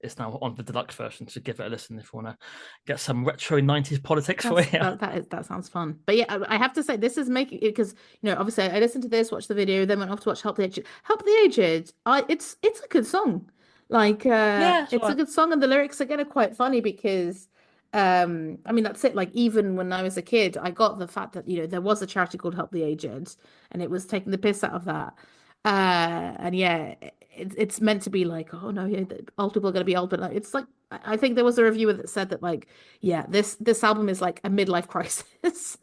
it's now on the deluxe version, so give it a listen if you want to get some retro 90s politics for you.
That sounds fun. But I have to say this is making it because obviously I listened to this, watched the video, then went off to watch Help the Aged. Help the Aged. It's a good song. Like it's a good song, and the lyrics again are quite funny because I mean that's it. Like even when I was a kid, I got the fact that there was a charity called Help the Aged, and it was taking the piss out of that. And it's meant to be like, oh no, old people are going to be old, but it's like I think there was a reviewer that said that like, this album is like a midlife crisis.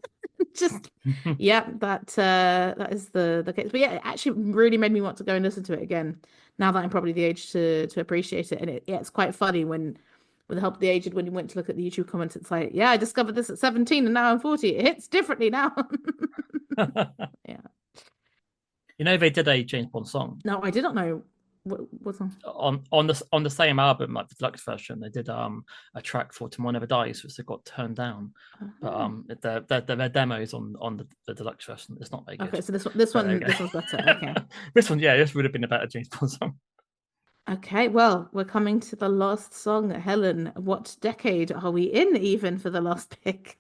Just that is the case. But it actually really made me want to go and listen to it again. Now that I'm probably the age to appreciate it, and it's quite funny when. With Help the Aged, when you went to look at the YouTube comments, it's like, I discovered this at 17 and now I'm 40. It hits differently now.
They did a James Bond song.
No, I did not know what song.
On the same album, like the deluxe version, they did a track for Tomorrow Never Dies, which they got turned down. But their demos on the deluxe version, it's not very good.
Okay, so this one's better. Okay.
This would have been a better James Bond song.
Okay, well, we're coming to the last song. Helen, what decade are we in even for the last pick?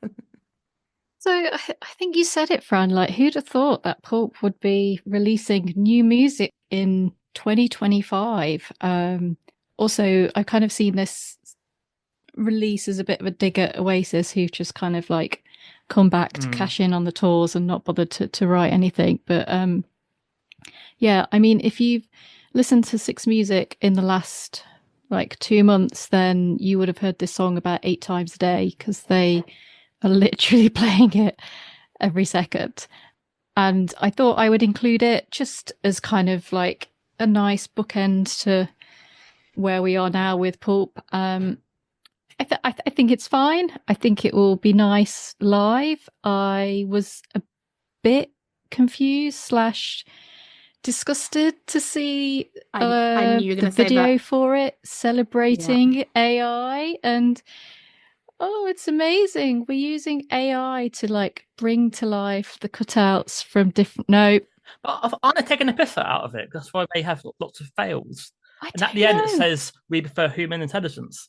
So I think you said it, Fran. Like, who'd have thought that Pulp would be releasing new music in 2025? Also, I've kind of seen this release as a bit of a dig at Oasis, who've just kind of like come back to cash in on the tours and not bothered to write anything. But I mean, if you've listened to Six Music in the last like 2 months, then you would have heard this song about 8 times a day because they are literally playing it every second. And I thought I would include it just as kind of like a nice bookend to where we are now with Pulp. I think it's fine. I think it will be nice live. I was a bit confused / disgusted to see
I knew you were
the video for it celebrating AI, and it's amazing. We're using AI to like bring to life the cutouts from different. No,
but aren't they taking a piss out of it? That's why they have lots of fails. And at the end, it says we prefer human intelligence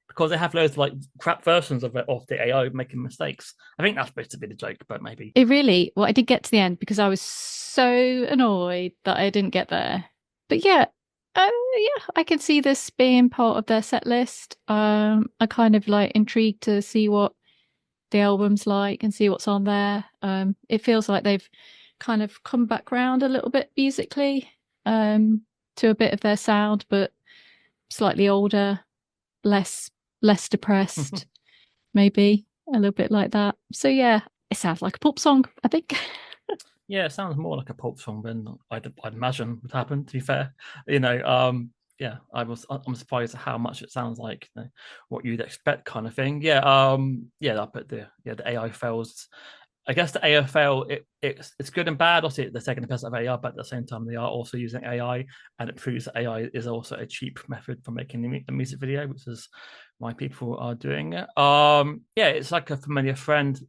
because they have loads of like crap versions of the AI making mistakes. I think that's supposed to be the joke, but maybe
it really. Well, I did get to the end because I was so annoyed that I didn't get there. But I can see this being part of their set list. I'm kind of like intrigued to see what the album's like and see what's on there. It feels like they've kind of come back round a little bit musically. to a bit of their sound, but slightly older, less depressed, maybe a little bit like that. So yeah, it sounds like a Pulp song, I think.
Yeah, it sounds more like a Pulp song than I'd imagine would happen. To be fair, yeah, I'm surprised at how much it sounds like what you'd expect, kind of thing. Yeah, but the AI fails. I guess the AFL it's good and bad. Obviously, they're taking the piss out of AI, but at the same time, they are also using AI, and it proves that AI is also a cheap method for making a music video, which is why people are doing it. Yeah, it's like a familiar friend.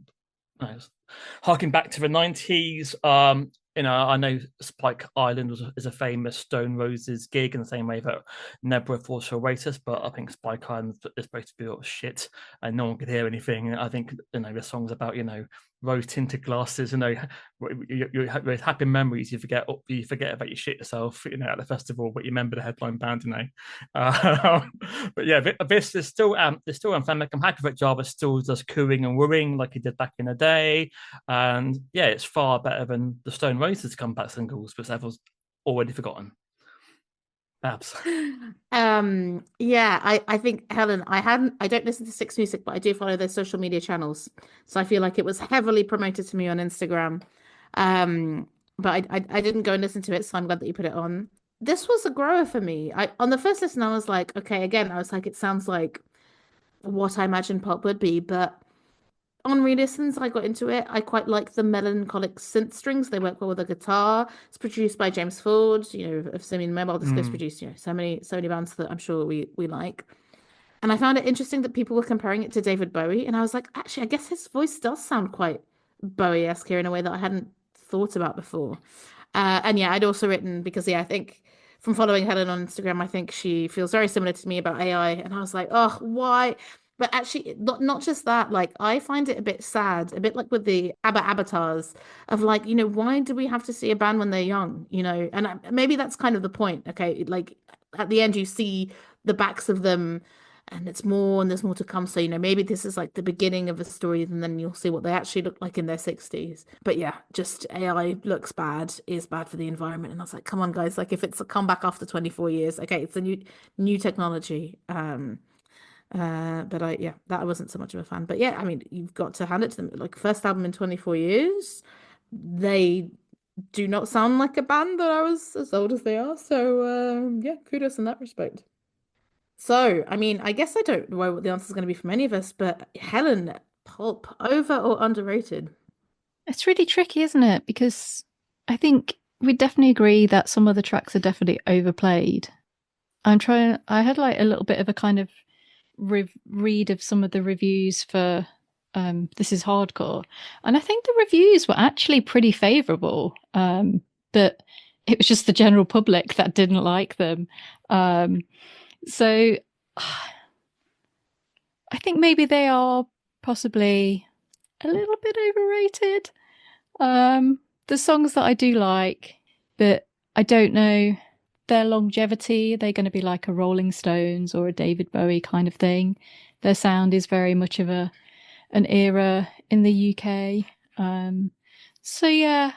Harking back to the 90s, I know Spike Island is a famous Stone Roses gig in the same way that Nebworth also rated, but I think Spike Island is supposed to be all shit and no one could hear anything. I think the song's about rose tinted glasses, your happy memories. You forget about you shit yourself, at the festival, but you remember the headline band, But yeah, this is still anthemic. I'm happy that Java still does cooing and wooing like he did back in the day, and yeah, it's far better than the Stone Roses comeback singles, which everyone's already forgotten. Babs.
Yeah, I think Helen, I don't listen to Six Music, but I do follow their social media channels. So I feel like it was heavily promoted to me on Instagram. But I didn't go and listen to it, so I'm glad that you put it on. This was a grower for me. I on the first listen, I was like, okay, again, I was like, it sounds like what I imagined pop would be, but on re-listens, I got into it. I quite like the melancholic synth strings. They work well with the guitar. It's produced by James Ford, of Simeon Mobile Disco's produced, so many bands that I'm sure we like. And I found it interesting that people were comparing it to David Bowie. And I was like, actually, I guess his voice does sound quite Bowie-esque here in a way that I hadn't thought about before. And yeah, I'd also written because I think from following Helen on Instagram, I think she feels very similar to me about AI. And I was like, oh, why? But actually, not just that, like, I find it a bit sad, a bit like with the ABBA avatars of like, why do we have to see a band when they're young, And maybe that's kind of the point. Okay. Like at the end, you see the backs of them and there's more to come. So, maybe this is like the beginning of a story and then you'll see what they actually look like in their 60s. But yeah, just AI looks bad, is bad for the environment. And I was like, come on, guys, like if it's a comeback after 24 years, okay, it's a new technology. But that I wasn't so much of a fan. But yeah, I mean, you've got to hand it to them. Like first album in 24 years, they do not sound like a band that I was as old as they are. So yeah, kudos in that respect. So, I mean, I guess I don't know what the answer is going to be from any of us, but Helen, Pulp, over or underrated?
It's really tricky, isn't it? Because I think we definitely agree that some of the tracks are definitely overplayed. I had like a little bit of a kind of read of some of the reviews for This Is Hardcore, and I think the reviews were actually pretty favorable, but it was just the general public that didn't like them. So I think maybe they are possibly a little bit overrated. The songs that I do like, but I don't know their longevity. They're going to be like a Rolling Stones or a David Bowie kind of thing. Their sound is very much of an era in the UK. So yeah,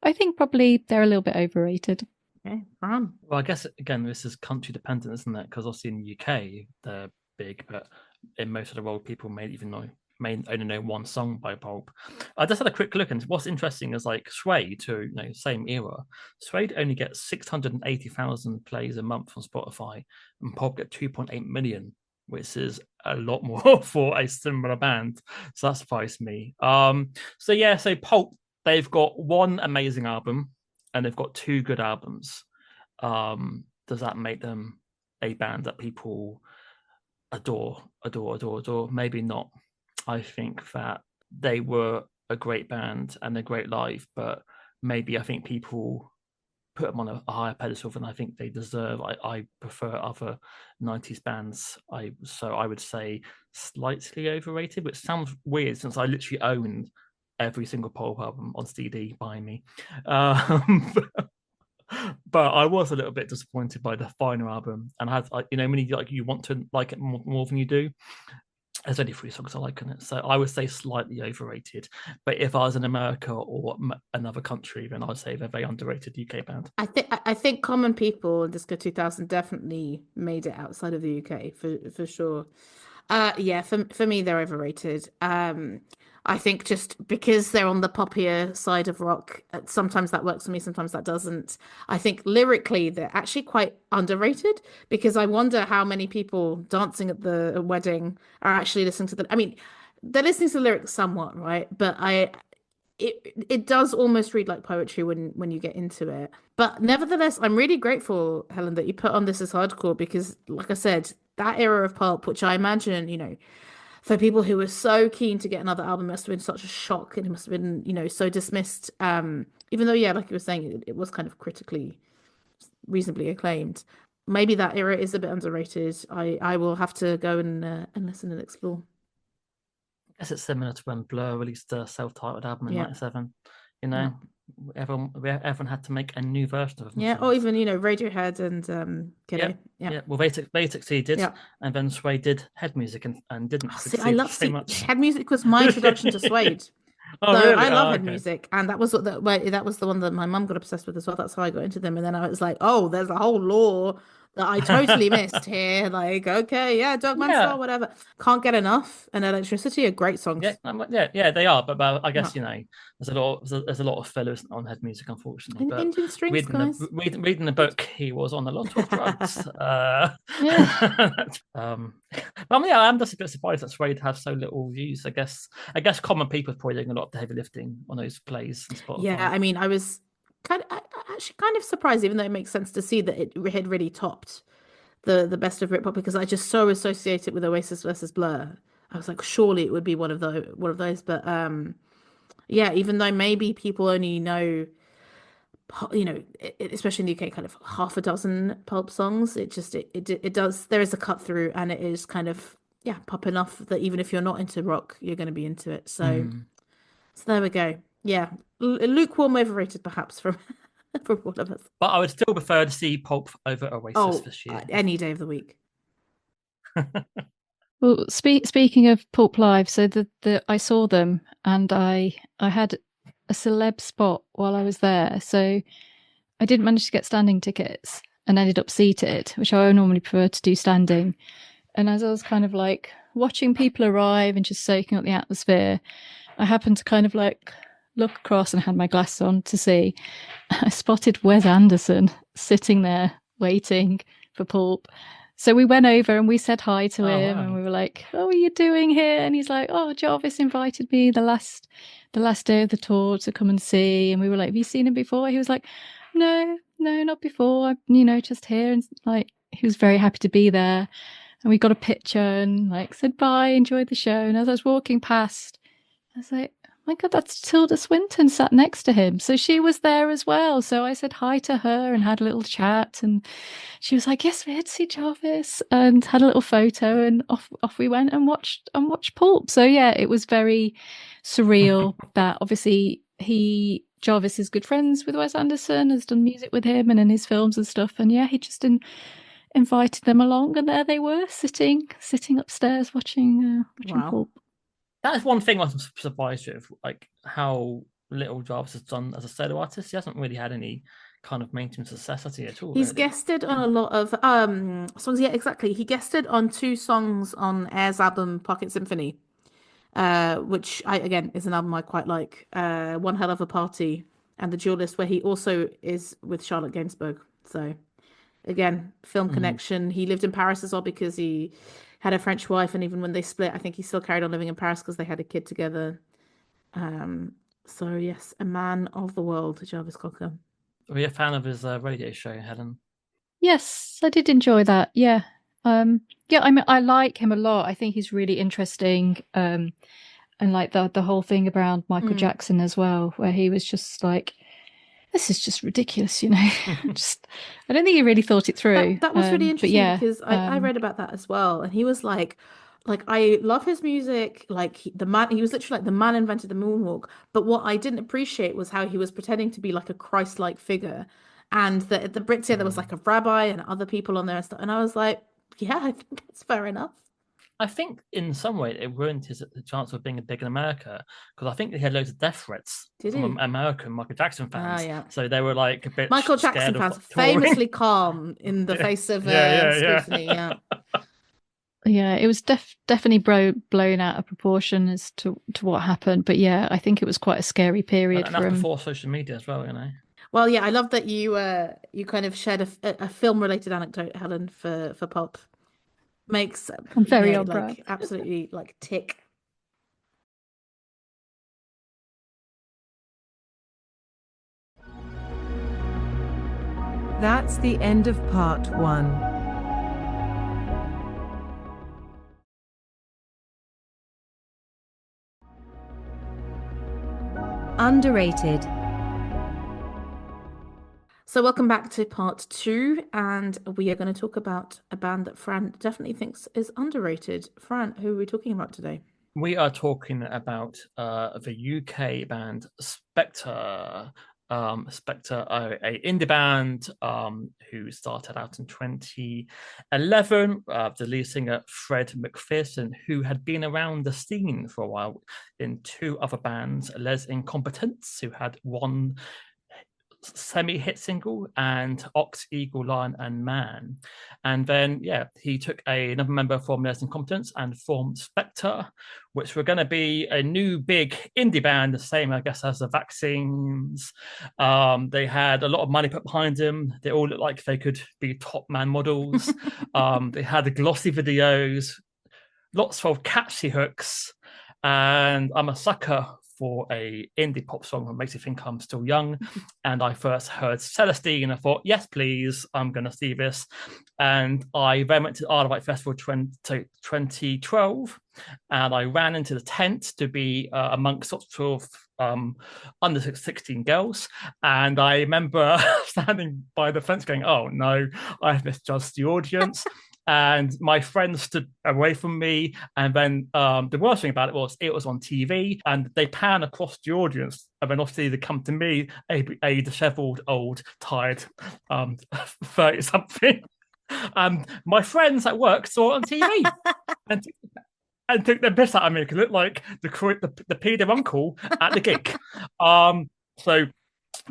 I think probably they're a little bit overrated.
Okay, Fran.
Well, I guess again, this is country dependent, isn't it? Because obviously in the UK they're big, but in most of the world, people may only know one song by Pulp. I just had a quick look, and what's interesting is like Sway to same era. Sway only gets 680,000 plays a month on Spotify, and Pulp get 2.8 million, which is a lot more for a similar band. So that surprised me. So Pulp, they've got one amazing album, and they've got two good albums. Does that make them a band that people adore? Maybe not. I think that they were a great band and a great live, but maybe I think people put them on a higher pedestal than I think they deserve. I prefer other 90s bands. So I would say slightly overrated, which sounds weird since I literally owned every single Pulp album on CD by me. But I was a little bit disappointed by the final album, and when you want to like it more than you do. There's only 3 songs I like on it, so I would say slightly overrated. But if I was in America or another country, then I would say they're very underrated UK band.
I think Common People and Disco 2000 definitely made it outside of the UK for sure. Yeah, for me they're overrated. I think just because they're on the poppier side of rock, sometimes that works for me, sometimes that doesn't. I think lyrically they're actually quite underrated because I wonder how many people dancing at the wedding are actually listening to the. I mean, they're listening to the lyrics somewhat, right? But it does almost read like poetry when you get into it. But nevertheless, I'm really grateful, Helen, that you put on This Is Hardcore because, like I said, that era of Pulp, which I imagine, for people who were so keen to get another album, must have been such a shock and it must have been, so dismissed. Even though, yeah, like you were saying, it was kind of critically reasonably acclaimed. Maybe that era is a bit underrated. I will have to go and listen and explore.
I guess it's similar to when Blur released a self-titled album in
Yeah.
'97.
Yeah.
Everyone had to make a new version of
Yeah,
themselves.
or even, Radiohead and Kiddo. Yeah.
Well, they succeeded,
Yeah.
and then Suede did head music and didn't
See, I
succeed
love
so much.
Head music was my introduction to Suede.
Oh,
So
really?
I love
Oh,
Head
okay.
music, and that was that was the one that my mum got obsessed with as well. That's how I got into them, and then I was like, oh, there's a whole lore that I totally missed here. Like, okay, yeah, Dogman
Yeah,
Star, whatever. Can't Get Enough and Electricity are great songs.
yeah, they are. But I
Yeah.
guess there's a lot of fillers on head music, unfortunately.
And
But
Indian Strings, guys.
reading the book, he was on a lot of drugs.
Yeah.
Yeah, I'm just a bit surprised that Suede have so little views. I guess common people are probably doing a lot of the heavy lifting on those plays and
Yeah,
Spotify.
I mean, I was actually kind of surprised, even though it makes sense to see that it had really topped the best of Britpop because I just so associate it with Oasis versus Blur. I was like, surely it would be one of those. But yeah, even though maybe people only know, especially in the UK, kind of half a dozen Pulp songs, it does. There is a cut through, and it is kind of pop enough that even if you're not into rock, you're going to be into it.
Mm.
So there we go. Yeah, lukewarm overrated perhaps from from one of us.
But I would still prefer to see Pulp over Oasis
Oh,
this year.
any day of the week.
Well, speaking of Pulp Live, so the I saw them and I had a celeb spot while I was there, so I didn't manage to get standing tickets and ended up seated, which I normally prefer to do standing. And as I was kind of like watching people arrive and just soaking up the atmosphere, I happened to kind of like look across and had my glasses on to see. I spotted Wes Anderson sitting there waiting for Pulp. So we went over and we said hi to him,
wow.
and we were like, "Oh, what are you doing here?" And he's like, "Oh, Jarvis invited me the last day of the tour to come and see." And we were like, "Have you seen him before?" He was like, "No, not before. I'm, just here." And like, he was very happy to be there. And we got a picture and like said bye, enjoyed the show. And as I was walking past, I was like, my God, that's Tilda Swinton sat next to him. So she was there as well. So I said hi to her and had a little chat. And she was like, yes, we're here to see Jarvis, and had a little photo. And off we went and watched Pulp. So yeah, it was very surreal that obviously Jarvis is good friends with Wes Anderson, has done music with him and in his films and stuff. And yeah, he just invited them along, and there they were sitting upstairs watching
Wow.
Pulp.
That is one thing I'm surprised with, like how little Jarvis has done as a solo artist. He hasn't really had any kind of mainstream success at all.
He's
Really.
guested on a lot of songs. Yeah, exactly. He guested on 2 songs on Air's album Pocket Symphony, which again is an album I quite like. One Hell of a Party and The Duelist, where he also is with Charlotte Gainsbourg. So again, film connection. He lived in Paris as well because he had a French wife, and even when they split, I think he still carried on living in Paris because they had a kid together. So yes, a man of the world, Jarvis Cocker.
Were you a fan of his radio show, Helen?
Yes, I did enjoy that. Yeah. Yeah, I mean, I like him a lot. I think he's really interesting. And like the whole thing around Michael Jackson as well, where he was just like, this is just ridiculous, just I don't think he really thought it through.
That was really
but
interesting
yeah,
because I read about that as well, and he was like I love his music. Like he was literally like the man invented the moonwalk. But what I didn't appreciate was how he was pretending to be like a Christ-like figure, and the Brits here there was like a rabbi and other people on there and stuff. And I was like, yeah, I think that's fair enough.
I think in some way it ruined his chance of being big in America, because I think he had loads of death threats from American Michael Jackson fans.
Yeah.
So they were like a bit
Michael Jackson fans famously calm in the face of scrutiny. Yeah.
Yeah, it was definitely blown out of proportion as to what happened. But yeah, I think it was quite a scary period
and
for
that's
him.
before social media as well, you know.
Well, yeah, I love that you kind of shared a film related anecdote, Helen, for Pulp. Makes
I'm very
like absolutely like tick.
That's the end of part 1. Underrated.
So welcome back to part 2, and we are going to talk about a band that Fran definitely thinks is underrated. Fran, who are we talking about today?
We are talking about the UK band Spector. Spector are a indie band who started out in 2011. The lead singer Fred McPherson, who had been around the scene for a while in 2 other bands, Les Incompetents, who had one semi-hit single, and Ox, Eagle, Lion and Man. And then he took another member from Les Incompetents and formed Spector, which were going to be a new big indie band, the same I guess as the Vaccines. They had a lot of money put behind them. They all looked like they could be top man models. They had the glossy videos, lots of catchy hooks, and I'm a sucker for a indie pop song that makes you think I'm still young. And I first heard Celestine and I thought, yes, please, I'm going to see this. And I then went to the Isle of Wight Festival 2012, and I ran into the tent to be amongst lots of under 16 girls. And I remember standing by the fence going, oh no, I've misjudged the audience. And my friends stood away from me. And then the worst thing about it was on TV, and they pan across the audience, and then obviously they come to me, a dishevelled, old, tired 30-something. My friends at work saw it on TV and took the piss out of me because it looked like the pedo uncle at the gig. So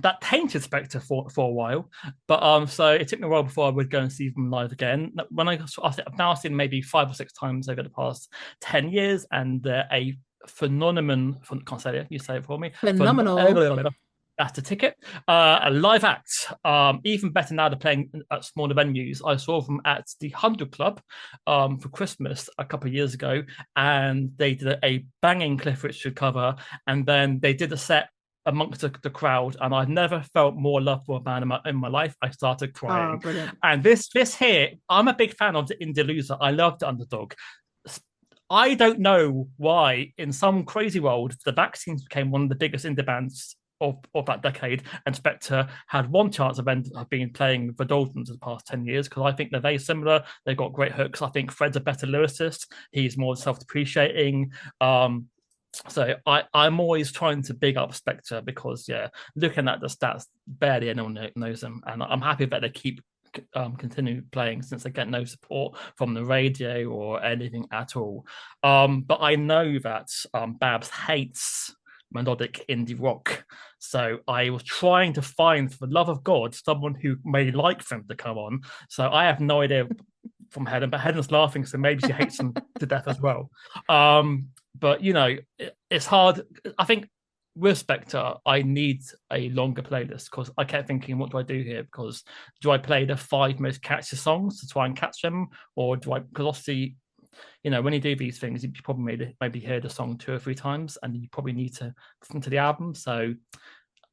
that tainted Spector for a while, but so it took me a while before I would go and see them live again. When I've now seen maybe 5 or 6 times over the past 10 years, and they're a phenomenon. Can't say it. You say it for me.
Phenomenal.
That's the ticket. A live act. Even better now, they're playing at smaller venues. I saw them at the 100 Club for Christmas a couple of years ago, and they did a banging Cliff Richard cover, and then they did a set amongst the crowd, and I've never felt more love for a band in my life. I started crying. And this here, I'm a big fan of the indie loser. I love the underdog. I don't know why, in some crazy world, the Vaccines became one of the biggest indie bands of that decade, and Spector had one chance of being playing the Dolphins in the past 10 years, because I think they're very similar. They've got great hooks. I think Fred's a better lyricist. He's more self-depreciating. So I'm always trying to big up Spector because, looking at the stats, barely anyone knows them. And I'm happy that they keep continue playing, since they get no support from the radio or anything at all. But I know that Babs hates melodic indie rock. So I was trying to find, for the love of God, someone who may like them to come on. So I have no idea from Helen, but Helen's laughing, so maybe she hates them to death as well. But it's hard. I think with Spector, I need a longer playlist, because I kept thinking, what do I do here? Because do I play the 5 most catchy songs to try and catch them, or do I? Because obviously, when you do these things, you probably maybe hear the song 2 or 3 times, and you probably need to listen to the album. So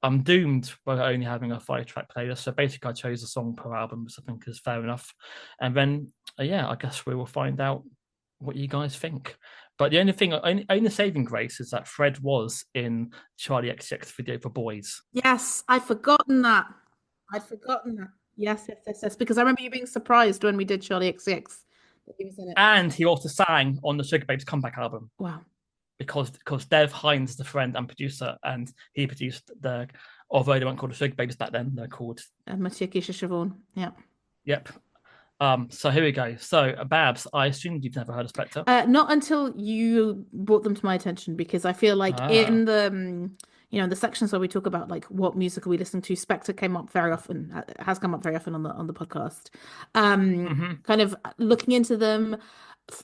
I'm doomed by only having a 5-track playlist. So basically, I chose a song per album, which I think is fair enough. And then, I guess we will find out what you guys think. But the only saving grace is that Fred was in Charlie XCX video for Boys.
Yes, I'd forgotten that. Yes. Because I remember you being surprised when we did Charlie XCX that he was in it.
And he also sang on the Sugar Babes comeback album.
Wow.
Because Dev Hines is the friend and producer, and he produced although they weren't called the Sugar Babes back then, they're called
Mathieu Keisha Siobhan. Yeah.
Yep. So here we go. So Babs, I assumed you've never heard of Spector.
Not until you brought them to my attention, because I feel like in the the sections where we talk about like what music are we listening to, Spector came up very often, has come up very often on the podcast. Kind of looking into them,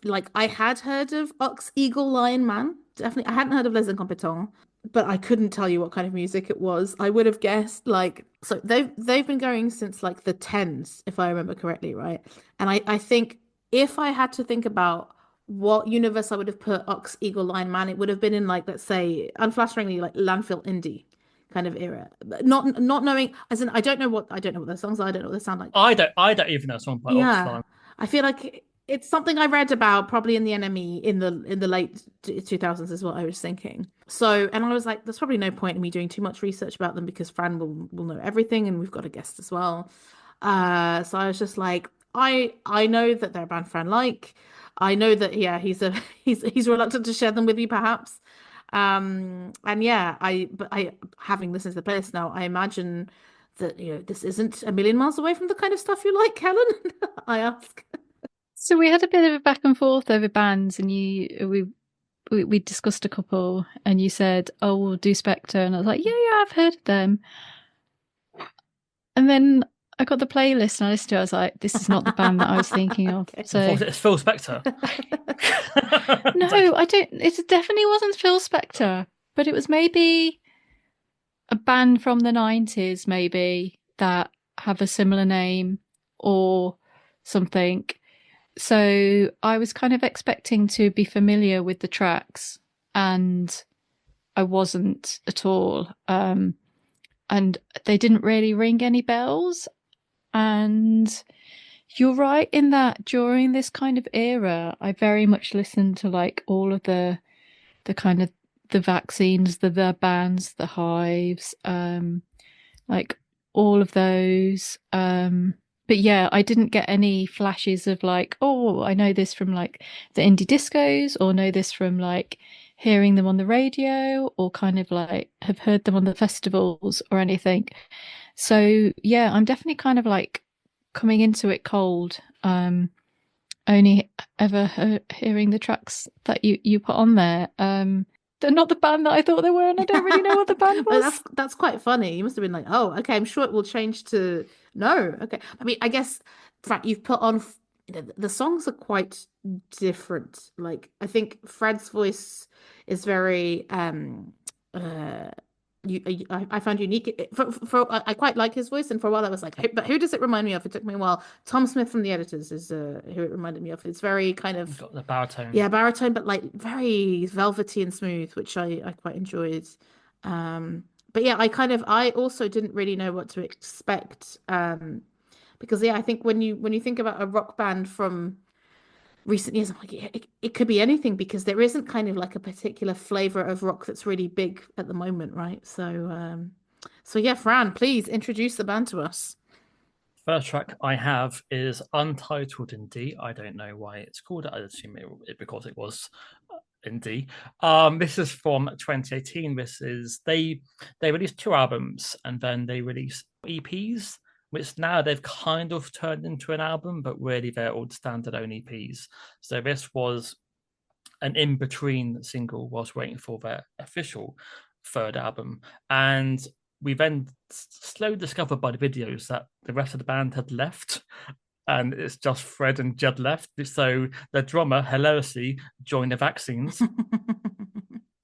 like I had heard of Ox, Eagle, Lion, Man. Definitely, I hadn't heard of Les Incompetents, but I couldn't tell you what kind of music it was. I would have guessed like, so they've been going since like the tens, if I remember correctly, right? And I think if I had to think about what universe I would have put Ox, Eagle, Lion, Man, it would have been in like, let's say, unflatteringly, like landfill indie kind of era. But not knowing, as in I don't know what their songs are, I don't know what they sound like.
I don't even know a song by Ox.
Yeah, I feel like it's something I read about probably in the NME in the late 2000s is what I was thinking. So, and I was like, there's probably no point in me doing too much research about them because Fran will know everything, and we've got a guest as well. So I was just like, I know that they're a band Fran like. I know that he's reluctant to share them with you perhaps. And yeah, I having listened to the playlist now, I imagine that this isn't a million miles away from the kind of stuff you like, Helen. I ask.
So we had a bit of a back and forth over bands, and we discussed a couple, and you said, "Oh, we'll do Spector," and I was like, "Yeah, I've heard of them." And then I got the playlist and I listened to it. I was like, "This is not the band that I was thinking of."
Okay.
So
It's Phil Spector.
no, I don't. It definitely wasn't Phil Spector, but it was maybe a band from the 90s, maybe that have a similar name or something. So I was kind of expecting to be familiar with the tracks, and I wasn't at all. And they didn't really ring any bells. And you're right in that during this kind of era, I very much listened to like all of the kind of the Vaccines, the bands, the Hives, like all of those. But yeah, I didn't get any flashes of like, oh, I know this from like the indie discos, or know this from like hearing them on the radio, or kind of like have heard them on the festivals or anything. So yeah, I'm definitely kind of like coming into it cold. Only ever hearing the tracks that you put on there. They're not the band that I thought they were, and I don't really know what the band was.
Well, that's quite funny. You must have been like, oh, okay, I'm sure it will change to no. Okay. I mean, I guess, Fred, you've put on, the songs are quite different. Like, I think Fred's voice is very I found unique. I quite like his voice, and for a while I was like, but who does it remind me of? It took me a while. Tom Smith from The Editors is who it reminded me of. It's very kind of
Got the baritone.
Yeah, baritone, but like very velvety and smooth, which I quite enjoyed. But yeah, I also didn't really know what to expect. Because yeah, I think when you think about a rock band from recent years, I'm like, it could be anything, because there isn't kind of like a particular flavor of rock that's really big at the moment, right? So yeah, Fran, please introduce the band to us.
First track I have is Untitled in D. I don't know why it's called it. I assume it because it was in D. This is from 2018. This is they released 2 albums, and then they released EPs, which now they've kind of turned into an album, but really they're all standalone EPs. So this was an in-between single whilst waiting for their official 3rd album. And we then slowly discovered by the videos that the rest of the band had left, and it's just Fred and Judd left. So the drummer hilariously joined the Vaccines.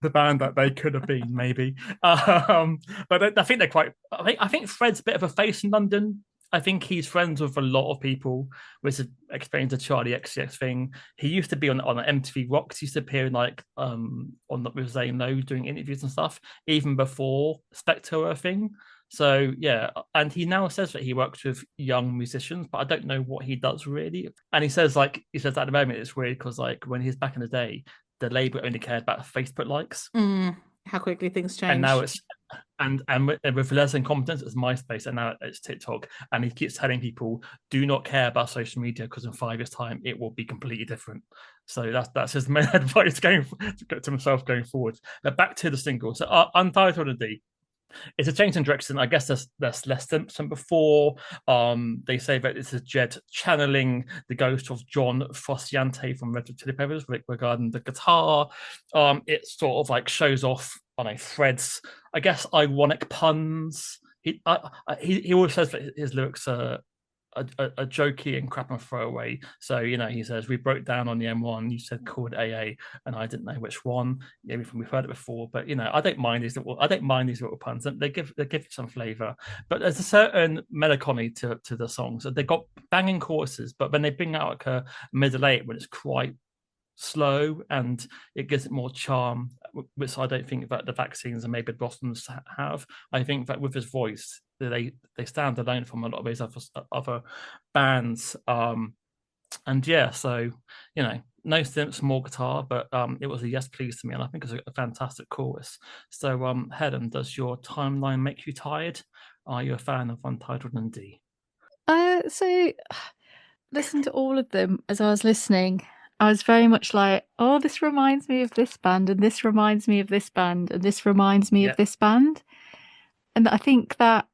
The band that they could have been, maybe. But I think they're quite. I think Fred's a bit of a face in London. I think he's friends with a lot of people, which explains the Charlie XCX thing. He used to be on MTV Rocks. He used to appear in like with Zane Lowe doing interviews and stuff, even before Spector were a thing. So yeah, and he now says that he works with young musicians, but I don't know what he does really. And he says at the moment it's weird because like when he's back in the day, the label only cared about Facebook likes.
How quickly things change.
And now it's and with less incompetence, it's MySpace, and now it's TikTok. And he keeps telling people, do not care about social media because in 5 years' time it will be completely different. So that's his main advice to himself going forward. But back to the single. So Untitled and D. It's a change in direction. I guess there's less Simpson before. They say that this is Jed channeling the ghost of John Frusciante from Red Hot Chili Peppers regarding the guitar. It sort of like shows off, I don't know, Fred's, I guess, ironic puns. He always says that his lyrics are a jokey and crap and throwaway. So, he says, we broke down on the M1, you said called AA, and I didn't know which one. Yeah, we've heard it before, but I don't mind these little puns. They give you some flavor. But there's a certain melancholy to the songs. They've got banging choruses, but when they bring out like a middle eight when it's quite slow and it gives it more charm, which I don't think that the Vaccines and maybe Blossoms have. I think that with his voice, they stand alone from a lot of these other bands. And yeah, so no synths, more guitar, but it was a yes please to me, and I think it's a fantastic chorus. So Helen, does your timeline make you tired? Are you a fan of Untitled and D?
So listen to all of them as I was listening. I was very much like, oh, this reminds me of this band, and this reminds me of this band, and this reminds me of this band. And I think that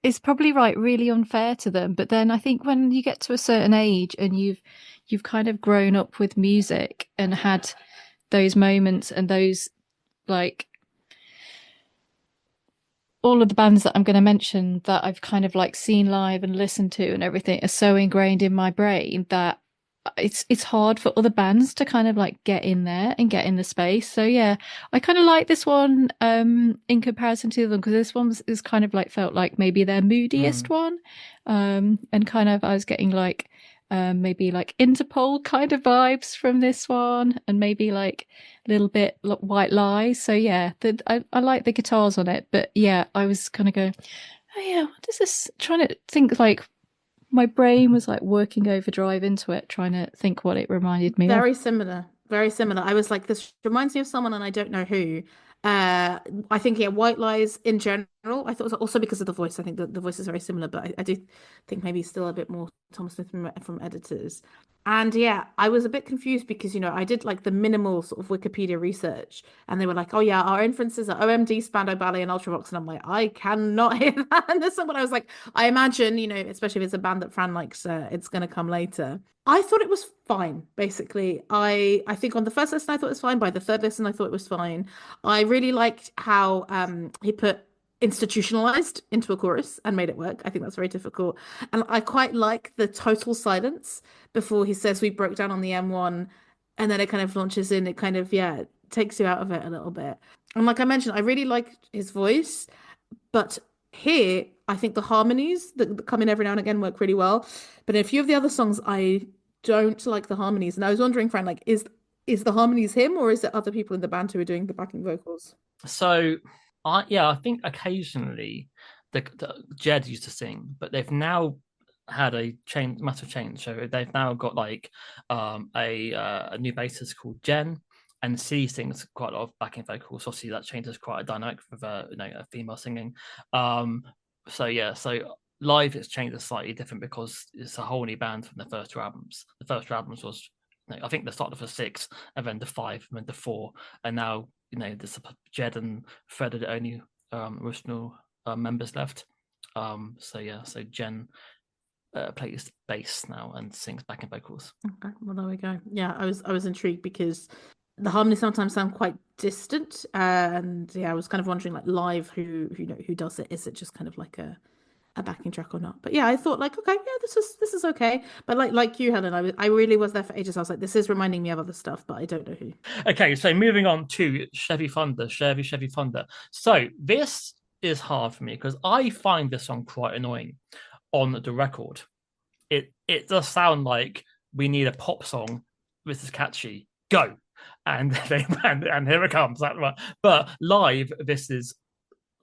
is probably really unfair to them. But then I think when you get to a certain age and you've kind of grown up with music and had those moments and those, like, all of the bands that I'm going to mention that I've kind of like seen live and listened to and everything are so ingrained in my brain that it's hard for other bands to kind of like get in there and get in the space. So yeah, I kind of like this one in comparison to them, because this one is kind of like felt like maybe their moodiest one, and kind of I was getting like maybe like Interpol kind of vibes from this one, and maybe like a little bit White Lies. So yeah, I like the guitars on it, but yeah, I was kind of going, oh yeah, what is this? Trying to think, like my brain was like working overdrive into it, trying to think what it reminded me of.
Very similar. I was like, this reminds me of someone and I don't know who. I think, yeah, White Lies in general. I thought it was also because of the voice. I think the voice is very similar, but I do think maybe still a bit more Thomas Smith from Editors. And yeah, I was a bit confused because, I did like the minimal sort of Wikipedia research, and they were like, oh yeah, our inferences are OMD, Spandau Ballet, and Ultravox. And I'm like, I cannot hear that. And this one, I was like, I imagine, especially if it's a band that Fran likes, it's going to come later. I thought it was fine, basically. I think on the first listen, I thought it was fine. By the third listen, I thought it was fine. I really liked how he put institutionalized into a chorus and made it work. I think that's very difficult. And I quite like the total silence before he says we broke down on the M1, and then it kind of launches in. It kind of, yeah, takes you out of it a little bit. And like I mentioned, I really like his voice, but here I think the harmonies that come in every now and again work really well. But in a few of the other songs, I don't like the harmonies. And I was wondering, Fran, like, is the harmonies him, or is it other people in the band who are doing the backing vocals?
So I think occasionally the Jed used to sing, but they've now had a massive change. So they've now got like a new bassist called Jen, and she sings quite a lot of backing vocals. Obviously, that changes quite a dynamic with a female singing. So live it's changed slightly different because it's a whole new band from the first two albums. The first two albums was, I think they started for 6, and then the 5, and then the 4, and now there's Jed and Fred are the only original members left. So Jen plays bass now and sings backing vocals.
Okay, well there we go. Yeah, I was intrigued because the harmonies sometimes sound quite distant, and yeah, I was kind of wondering like live who does it. Is it just kind of like a backing track or not? But yeah, I thought like, okay, yeah, this is okay. But like you, Helen, I really was there for ages. I was like, this is reminding me of other stuff, but I don't know who.
Okay, so moving on to Chevy Thunder. So this is hard for me because I find this song quite annoying on the record. It does sound like we need a pop song. This is catchy. Go. And here it comes. But live, this is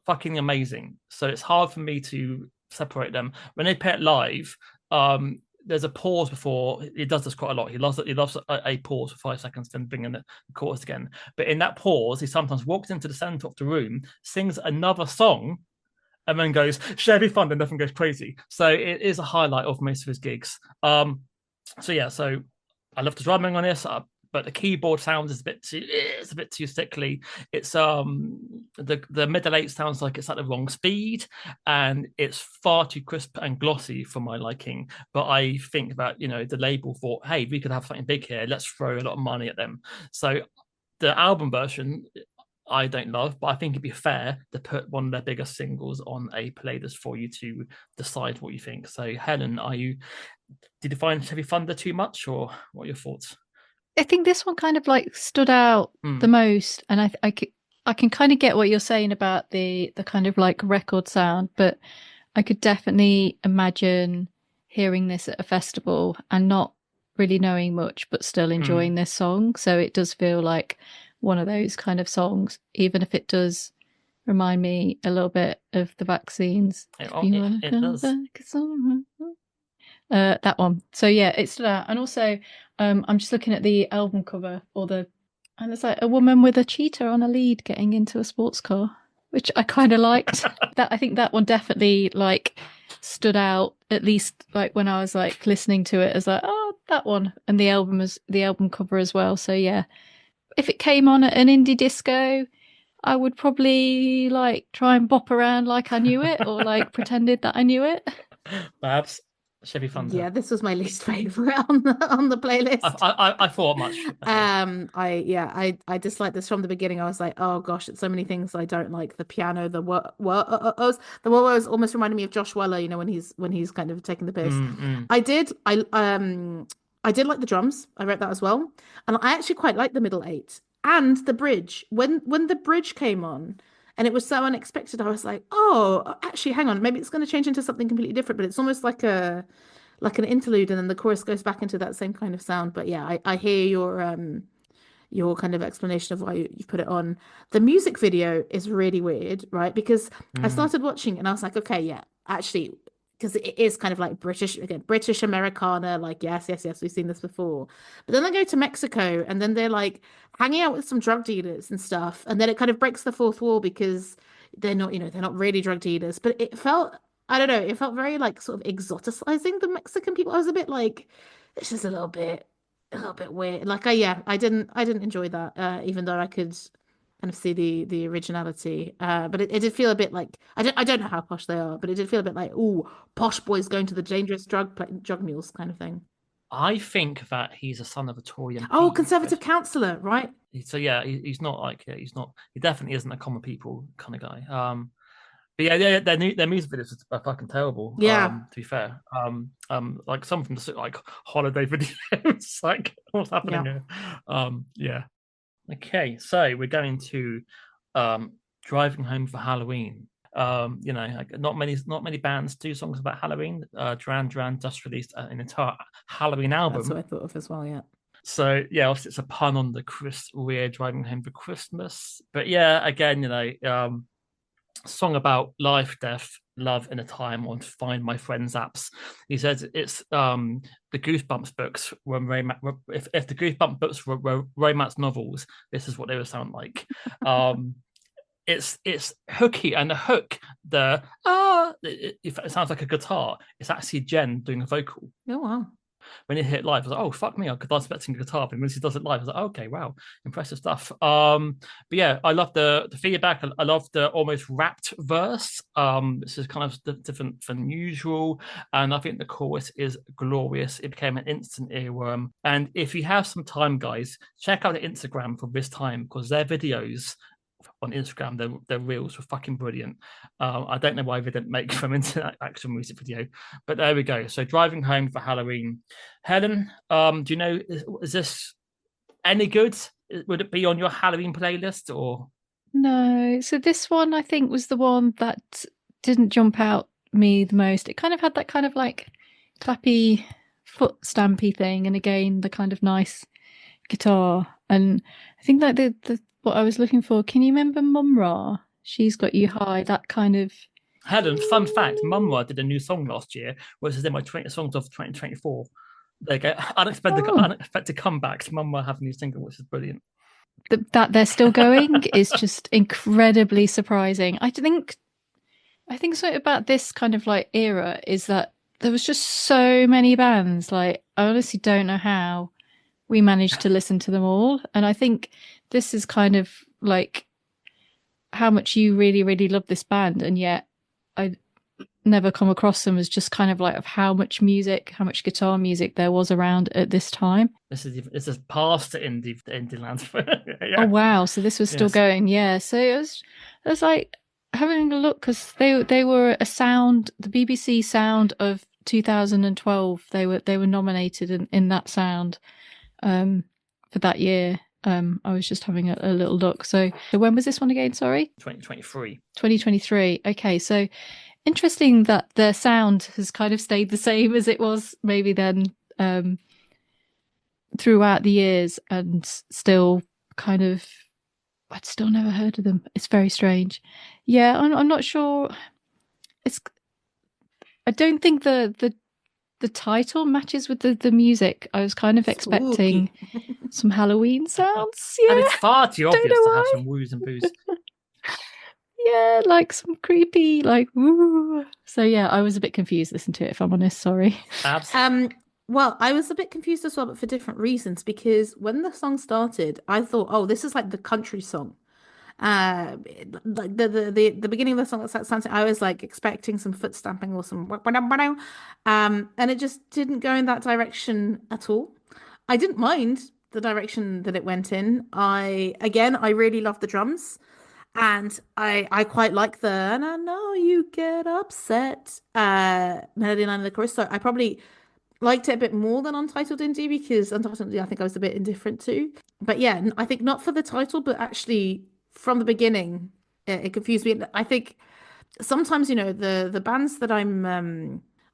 fucking amazing. So it's hard for me to separate them. When they play it live, there's a pause before. He does this quite a lot. He loves a pause for 5 seconds, then bring in the chorus again. But in that pause, he sometimes walks into the center of the room, sings another song, and then goes Chevy Thunder, and nothing goes crazy. So it is a highlight of most of his gigs. So I love the drumming on this. but the keyboard sound is a bit too sickly. It's the middle eight sounds like it's at the wrong speed, and it's far too crisp and glossy for my liking. But I think that the label thought, hey, we could have something big here. Let's throw a lot of money at them. So the album version I don't love, but I think it'd be fair to put one of their biggest singles on a playlist for you to decide what you think. So, Helen, did you find Heavy Thunder too much, or what are your thoughts?
I think this one kind of like stood out the most, and I can kind of get what you're saying about the kind of like record sound, but I could definitely imagine hearing this at a festival and not really knowing much, but still enjoying this song. So it does feel like one of those kind of songs, even if it does remind me a little bit of the Vaccines.
It does.
That one. So yeah, it stood out. And also, I'm just looking at the album cover, and it's like a woman with a cheetah on a lead getting into a sports car, which I kind of liked. I think that one definitely like stood out, at least like when I was like listening to it, as like, oh, that one. And the album cover as well. So yeah, if it came on at an indie disco, I would probably like try and bop around like I knew it, or like pretended that I knew it.
Perhaps Chevy Thunder.
Yeah, this was my least favorite on the playlist.
I thought much.
I disliked this from the beginning. I was like, oh gosh, it's so many things I don't like. The piano, the woes almost reminded me of Josh Weller, when he's kind of taking the piss. I did like the drums. I wrote that as well, and I actually quite liked the middle eight and the bridge. When the bridge came on, and it was so unexpected, I was like, oh, actually, hang on, maybe it's going to change into something completely different. But it's almost like an interlude, and then the chorus goes back into that same kind of sound. But yeah, I hear your kind of explanation of why you've put it on. The music video is really weird, right? Because I started watching and I was like, okay, yeah, actually, because it is kind of like British Americana, like yes, we've seen this before. But then they go to Mexico and then they're like hanging out with some drug dealers and stuff, and then it kind of breaks the fourth wall because they're not really drug dealers. But it felt, I don't know, it felt very like sort of exoticizing the Mexican people. I was a bit like, this is a little bit weird. Like I didn't enjoy that, even though I could kind of see the originality. But it did feel a bit like, I don't know how posh they are, but it did feel a bit like, ooh, posh boys going to the dangerous drug mules kind of thing.
I think that he's a son of a Tory MP.
Oh, Conservative councillor, right?
So yeah, he's not like he definitely isn't a common people kind of guy. But yeah, their music videos are fucking terrible.
Yeah.
To be fair, like some of them just look like holiday videos. Like what's happening here? Yeah. Okay, so we're going to Driving Home for Halloween. Like not many bands do songs about Halloween. Duran Duran just released an entire Halloween album.
That's what I thought of as well, yeah.
So yeah, obviously it's a pun on the Chris Rea Driving Home for Christmas. But yeah, again, song about life, death, love in a time on Find My Friends apps. He says it's the Goosebumps books were if the Goosebumps books were romance novels, this is what they would sound like. It's hooky, and the hook, it sounds like a guitar. It's actually Jen doing a vocal.
Oh wow.
When it hit live, I was like, oh, fuck me, I was expecting a guitar, but when she does it live, I was like, okay, wow, impressive stuff. But yeah, I love the feedback. I love the almost rapped verse. This is kind of different than usual, and I think the chorus is glorious. It became an instant earworm. And if you have some time, guys, check out the Instagram for this time, because their videos on Instagram, their reels were fucking brilliant. I don't know why they didn't make them into that actual music video, but there we go. So Driving Home for Halloween. Helen, do you know, is this any good? Would it be on your Halloween playlist or?
No. So this one I think was the one that didn't jump out me the most. It kind of had that kind of like clappy foot stampy thing, and again the kind of nice guitar. And I think like the what I was looking for. Can you remember Mum Ra? She's Got You High. That kind of.
Helen, fun fact: Mum Ra did a new song last year, which is in my 20 songs of 2024. There you go. Unexpected comeback. Mum Ra have a new single, which is brilliant.
That they're still going is just incredibly surprising. I think something about this kind of like era is that there was just so many bands. Like I honestly don't know how we managed to listen to them all. And I think this is kind of like how much you really, really love this band, and yet I never come across them as just kind of like of how much music, how much guitar music there was around at this time.
This is past the indie land.
Yeah. Oh wow! So this was still going, yeah. So it was like having a look, because they were a sound, the BBC Sound of 2012. They were nominated in that sound for that year. I was just having a little look. So when was this one again? Sorry,
2023.
2023. Okay, so interesting that their sound has kind of stayed the same as it was maybe then throughout the years, and still kind of, I'd still never heard of them. It's very strange. Yeah, I'm not sure. I don't think the title matches with the music. I was kind of expecting some Halloween sounds. Yeah,
and it's far too obvious to have some woos and boos.
Yeah, like some creepy, like woo. So yeah, I was a bit confused listening to it, if I'm honest. Sorry.
Well, I was a bit confused as well, but for different reasons. Because when the song started, I thought, oh, this is like the country song. Like the beginning of the song that sounds, I was like expecting some foot stamping or some and it just didn't go in that direction at all. I didn't mind the direction that it went in. I really love the drums. And I quite like the "and I know you get upset" melody line in the chorus. So I probably liked it a bit more than Untitled Indie, because Untitled Indie I think I was a bit indifferent to. But yeah, I think not for the title, but actually from the beginning, it confused me. I think sometimes, the bands that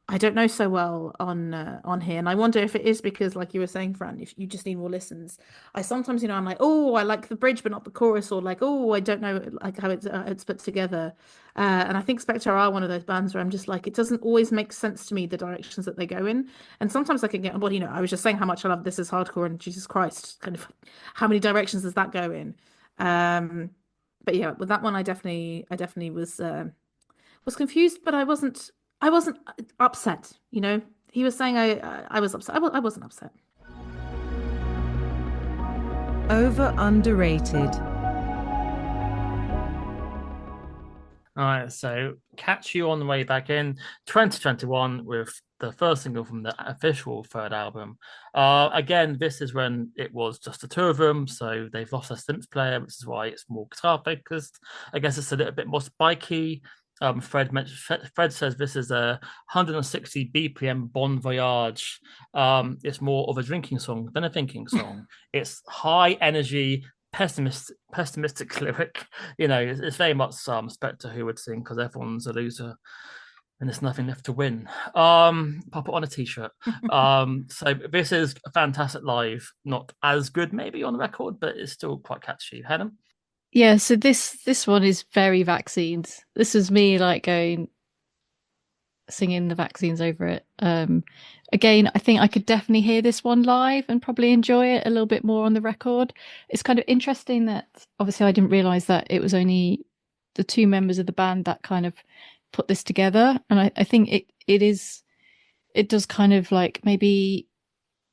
I don't know so well on here, and I wonder if it is because, like you were saying, Fran, if you just need more listens. I sometimes, I'm like, oh, I like the bridge but not the chorus, or like, oh, I don't know like how it's put together. And I think Spector are one of those bands where I'm just like, it doesn't always make sense to me, the directions that they go in. And sometimes I can get on board. I was just saying how much I love This Is Hardcore, and Jesus Christ, kind of how many directions does that go in? But yeah, with that one, I definitely was confused, but I wasn't upset. He was saying I was upset. I wasn't upset.
Over underrated.
All right, so catch you on the way back in 2021 with the first single from the official third album. Again, this is when it was just the two of them, so they've lost their synth player, which is why it's more guitar focused. I guess it's a little bit more spiky. Fred says this is a 160 BPM Bon Voyage. It's more of a drinking song than a thinking song. It's high energy, pessimistic lyric. It's very much Spector who would sing, because everyone's a loser and there's nothing left to win. Pop it on a t-shirt. So this is fantastic live. Not as good maybe on the record, but it's still quite catchy. Helen?
Yeah, so this one is very Vaccines. This is me like singing the Vaccines over it. Again, I think I could definitely hear this one live and probably enjoy it a little bit more on the record. It's kind of interesting that obviously I didn't realize that it was only the two members of the band that kind of put this together, and I think it does kind of like maybe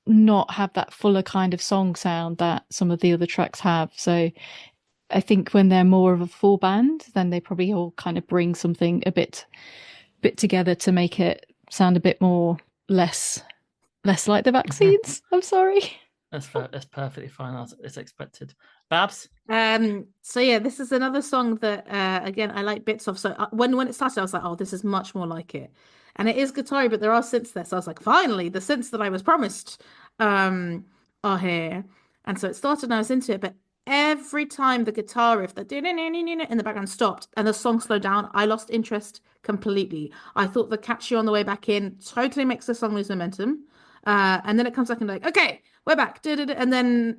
not have that fuller kind of song sound that some of the other tracks have. So I think when they're more of a full band, then they probably all kind of bring something a bit together to make it sound a bit more less like the Vaccines. I'm sorry.
That's perfectly fine as it's expected. Babs?
So yeah, this is another song that again I like bits of. So when it started, I was like, oh, this is much more like it. And it is guitar, but there are synths there. So I was like, finally, the synths that I was promised are here. And so it started and I was into it, but every time the guitar riff, the in the background stopped and the song slowed down, I lost interest completely. I thought the catchy on the way back in totally makes the song lose momentum. And then it comes back and like, okay, we're back. And then,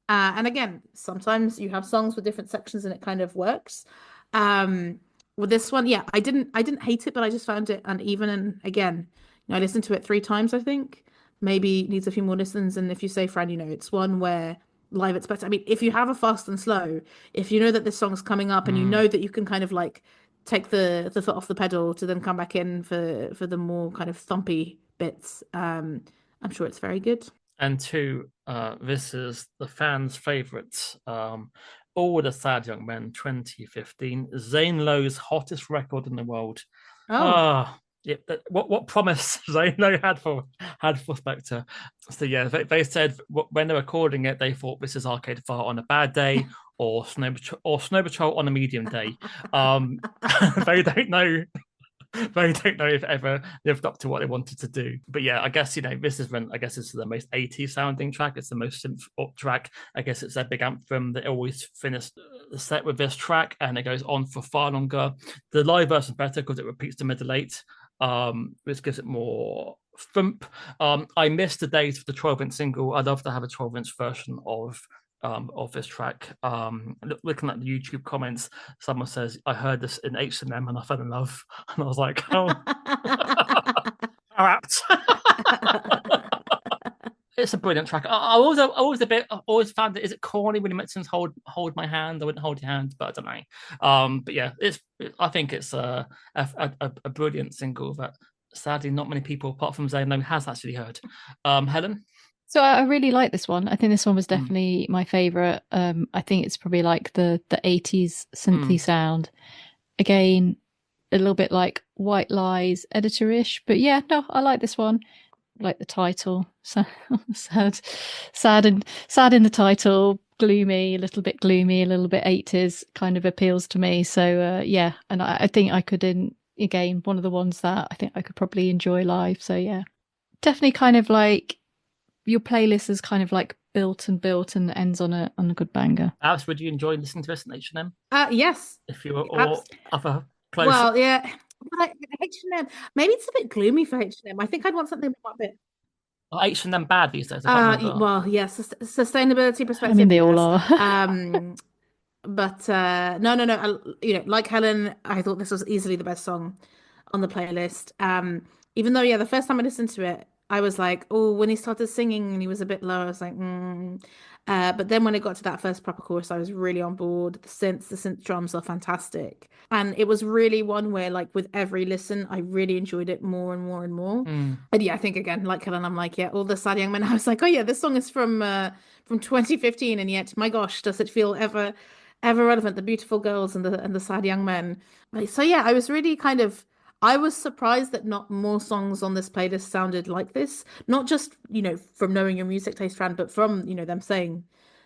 and again, sometimes you have songs with different sections and it kind of works. With this one, yeah, I didn't hate it, but I just found it uneven. And again, I listened to it 3 times, I think. Maybe needs a few more listens. And if you say, Fran, it's one where live it's better. I mean, if you have a fast and slow, if you know that this song's coming up and you know that you can kind of like take the foot off the pedal to then come back in for the more kind of thumpy bits, I'm sure it's very good.
And 2, this is the fans' favourites. All the Sad Young Men 2015, Zane Lowe's hottest record in the world.
Oh.
Yeah, what promise Zane Lowe had for Spector. So yeah, they said when they're recording it, they thought this is Arcade Fire on a bad day or Snow Patrol on a medium day. They don't know. They don't know if it ever lived up to what they wanted to do. But yeah, I guess, this is the most 80s sounding track. It's the most synth pop track. I guess it's their big anthem. They always finish the set with this track, and it goes on for far longer. The live version is better because it repeats the middle 8, which gives it more thump. I missed the days for the 12-inch single. I'd love to have a 12-inch version of this track. Looking at the YouTube comments, someone says, I heard this in H&M and I fell in love. And I was like, oh, how apt. It's a brilliant track. I always found it, is it corny when he mentions hold my hand? I wouldn't hold your hand, but I don't know. But yeah, I think it's a brilliant single that sadly not many people apart from Zane has actually heard. Helen?
So I really like this one. I think this one was definitely my favorite. I think it's probably like the 80s synthy sound. Again, a little bit like White Lies editor-ish, but yeah, no, I like this one. Like the title, sad in the title, gloomy, a little bit 80s, kind of appeals to me. So yeah, and I think I could, again, one of the ones that I think I could probably enjoy live. So yeah, definitely kind of like your playlist is kind of like built and ends on a good banger.
Alex, would you enjoy listening to this in H&M?
Yes.
If you were or other close.
Well, yeah. But H&M, maybe it's a bit gloomy for H&M. I think I'd want something a bit.
Are H&M bad these days?
Well, yes, sustainability perspective.
I mean, they all are.
But no. Like Helen, I thought this was easily the best song on the playlist. Even though, yeah, the first time I listened to it, I was like, oh, when he started singing and he was a bit low, I was like, but then when it got to that first proper chorus, I was really on board. The synth drums are fantastic. And it was really one where, like, with every listen, I really enjoyed it more and more and more. And yeah, I think, again, like Helen, I'm like, yeah, all the Sad Young Men, I was like, oh yeah, this song is from 2015, and yet, my gosh, does it feel ever relevant? The beautiful girls and the sad young men. So yeah, I was really I was surprised that not more songs on this playlist sounded like this. Not just, from knowing your music taste, Fran, but from, them saying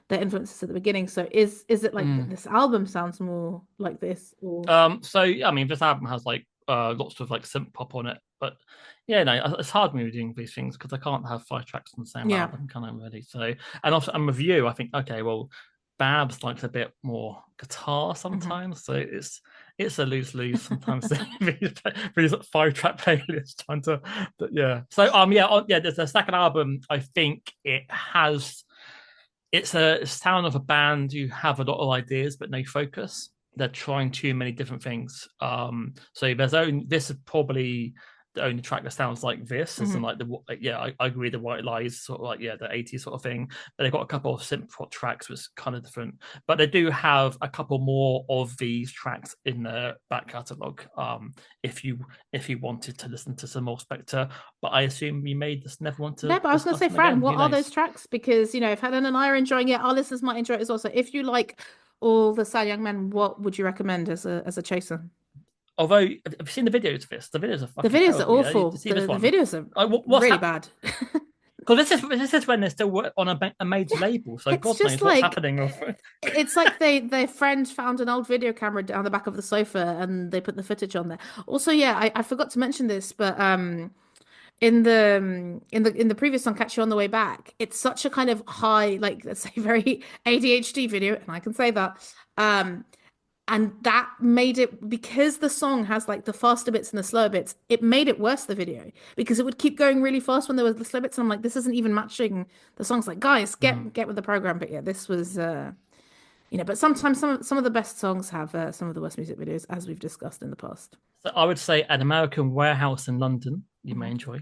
their influences at the beginning. So is it like this album sounds more like this? Or
so I mean, this album has like lots of like synth pop on it, but yeah, no, it's hard me doing these things because I can't have 5 tracks on the same album kind of really. So, and also and with you, I think, okay, well, Babs likes a bit more guitar sometimes, so it's a lose sometimes. These 5-track playlists trying to, but yeah. So there's the second album. I think it's a sound of a band who have a lot of ideas but no focus. They're trying too many different things. So this is probably the only track that sounds like this. Isn't like I agree, the White Lies sort of like the 80s sort of thing, but they've got a couple of synth pop tracks which is kind of different, but they do have a couple more of these tracks in their back catalogue if you wanted to listen to some more Spector. But I assume you may just never want to.
No, but I was going to say, Fran, what are those tracks? Because if Helen and I are enjoying it, our listeners might enjoy it as well. So if you like all the Sad Young Men, what would you recommend as a chaser?
Although, have you seen the videos of this? The videos are fucking
are awful. The videos are really bad.
Because this is when they're still on a major label, so God knows what's happening.
It's like their friend found an old video camera down the back of the sofa and they put the footage on there. Also, yeah, I forgot to mention this, but in the previous song, Catch You on the Way Back, it's such a kind of high, like, let's say, very ADHD video, and I can say that. And that made it, because the song has like the faster bits and the slower bits, it made it worse, the video, because it would keep going really fast when there was the slow bits. And I'm like, this isn't even matching the songs. Like, guys, get with the program. But yeah, this was, but sometimes some of the best songs have some of the worst music videos, as we've discussed in the past.
So I would say An American Warehouse in London, you may enjoy.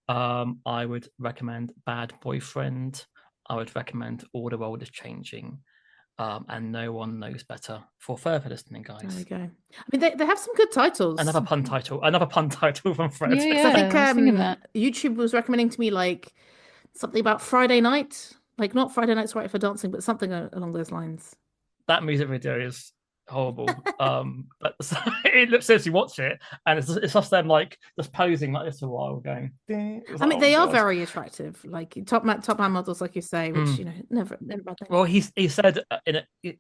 I would recommend Bad Boyfriend. I would recommend All the World is Changing. And No One Knows Better for further listening, guys.
There we go. I mean, they have some good titles.
Another pun title from Fred.
Yeah,
I think YouTube was recommending to me like Something about Friday night, like not Friday night's right for dancing, but something along those lines.
That music video is horrible. But it looks seriously watch it, and it's just them like just posing like this a while, going. Ding. It's
I
like,
mean,
oh
they are
God.
very attractive, like top man models, like you say, which
Mm.
you know, never bad thing.
Well, he said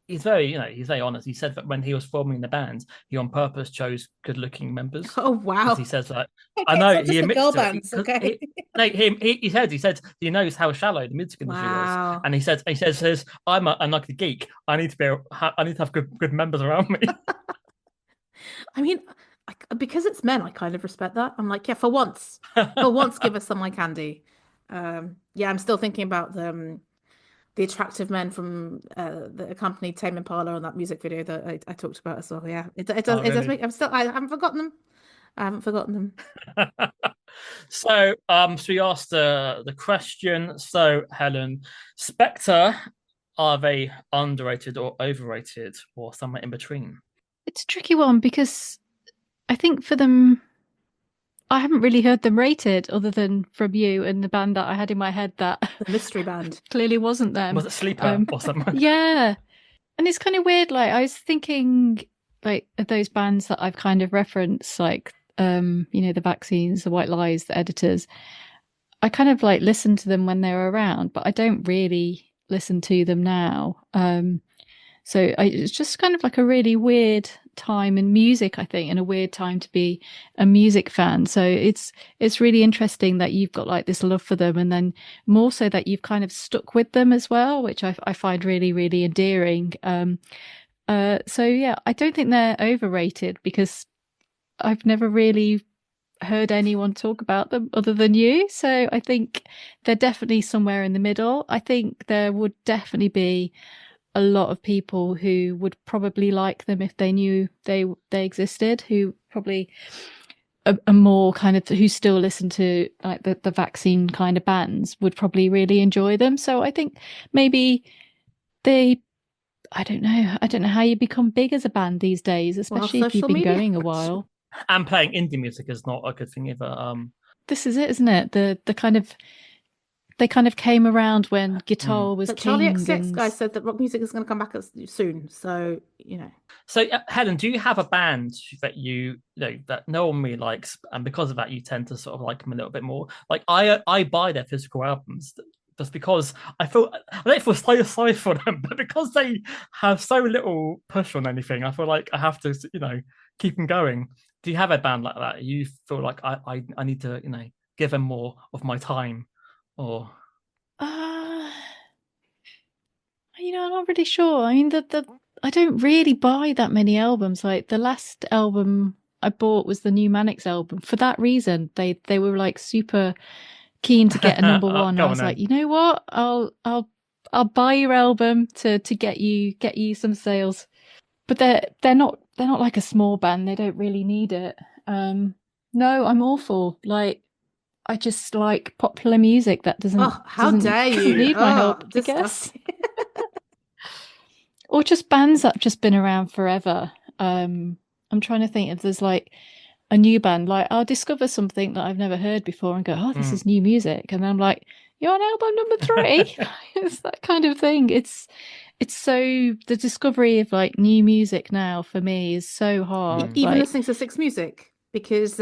he's very he's very honest. He said that when he was forming the band, he on purpose chose good-looking members
Oh
because he
wow.
says that. I
Okay, it's
know
not
he
just the
admits
girl
to it
bands,
because
okay.
no, he said he knows how shallow the music industry was,
Wow.
and he says I'm like a geek. I need to I need to have good members around me.
I mean, because it's men, I kind of respect that. I'm like, yeah, for once, give us some eye candy. Yeah, I'm still thinking about the attractive men from that accompanied Tame Impala on that music video that I talked about as well. Yeah,
Oh,
it does
really?
make. I haven't forgotten them. I haven't forgotten them.
So we asked the question. So, Helen, Spector, are they underrated or overrated or somewhere in between?
It's a tricky one because I think for them, I haven't really heard them rated other than from you and the band that I had in my head that
The mystery band.
clearly wasn't them.
Was it Sleeper or something?
Yeah. And it's kind of weird. Like, I was thinking, like, of those bands that I've kind of referenced, like, the Vaccines, the White Lies, the Editors. I kind of like listened to them when they were around, but I don't really listen to them now. It's just kind of like a really weird time in music, I think, and a weird time to be a music fan. So it's really interesting that you've got like this love for them, and then more so that you've kind of stuck with them as well, which I find really, really endearing. So yeah, I don't think they're overrated because I've never really heard anyone talk about them other than you. So I think they're definitely somewhere in the middle. I think there would definitely be a lot of people who would probably like them if they knew they existed, who probably are more kind of who still listen to like the Vaccine kind of bands would probably really enjoy them. So I think maybe they I don't know how you become big as a band these days, especially if you've
social
been
media.
going a while.
And playing indie music is not a good thing either.
This is it, isn't it? The kind of they kind of came around when guitar was
But Charlie
king.
XX
And
guy said that rock music is going to come back soon. So,
So, Helen, do you have a band that you know that no one really likes, and because of that, you tend to sort of like them a little bit more? Like I buy their physical albums just because I don't feel sorry for them, but because they have so little push on anything, I feel like I have to keep them going. Do you have a band like that? You feel like I need to give them more of my time, or
I'm not really sure. I mean, I don't really buy that many albums. Like the last album I bought was the New Manics album. For that reason, they were like super keen to get a number one. I was like, you know what? I'll buy your album to get you some sales. But they're not like a small band. They don't really need it. No, I'm awful. Like I just like popular music that doesn't.
Oh, how dare you?
Need my help, I guess. Or just bands that have just been around forever. I'm trying to think if there's like a new band. Like I'll discover something that I've never heard before and go, oh, this is new music. And then I'm like, you're on album number 3. It's that kind of thing. It's so the discovery of like new music now for me is so hard.
Even listening to Six Music, because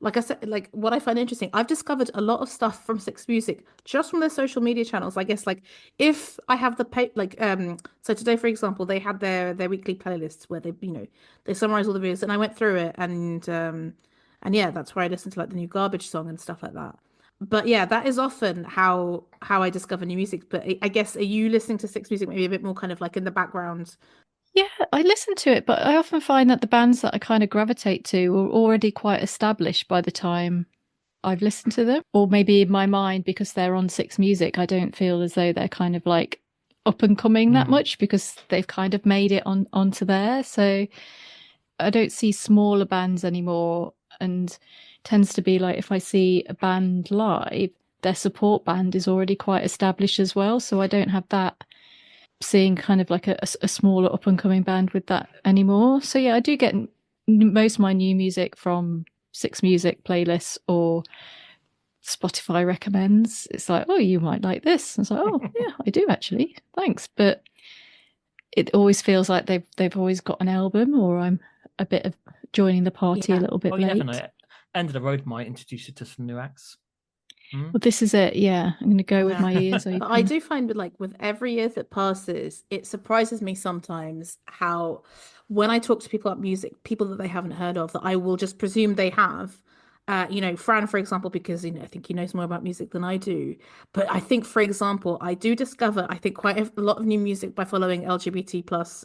like I said, like what I find interesting, I've discovered a lot of stuff from Six Music just from their social media channels. I guess like if I have so today, for example, they had their weekly playlists where they summarize all the videos, and I went through it, and yeah, that's where I listened to like the new Garbage song and stuff like that. But yeah, that is often how I discover new music. But I guess, are you listening to Six Music maybe a bit more kind of like in the background?
Yeah, I listen to it, but I often find that the bands that I kind of gravitate to are already quite established by the time I've listened to them. Or maybe in my mind, because they're on Six Music, I don't feel as though they're kind of like up and coming that much because they've kind of made it onto there. So I don't see smaller bands anymore, and tends to be like if I see a band live, their support band is already quite established as well. So I don't have that seeing kind of like a smaller up and coming band with that anymore. So yeah, I do get most of my new music from Six Music playlists or Spotify recommends. It's like, oh, you might like this. And it's like, oh, yeah, I do actually. Thanks. But it always feels like they've always got an album, or I'm a bit of joining the party a little bit
You
late.
never know. End of the road might introduce you to some new acts.
Well, this is it. Yeah, I'm going to go with my ears open.
But I do find that, like, with every year that passes, it surprises me sometimes how, when I talk to people about music, people that they haven't heard of, that I will just presume they have. Fran, for example, because I think he knows more about music than I do. But I think, for example, I do discover, I think, quite a lot of new music by following LGBT plus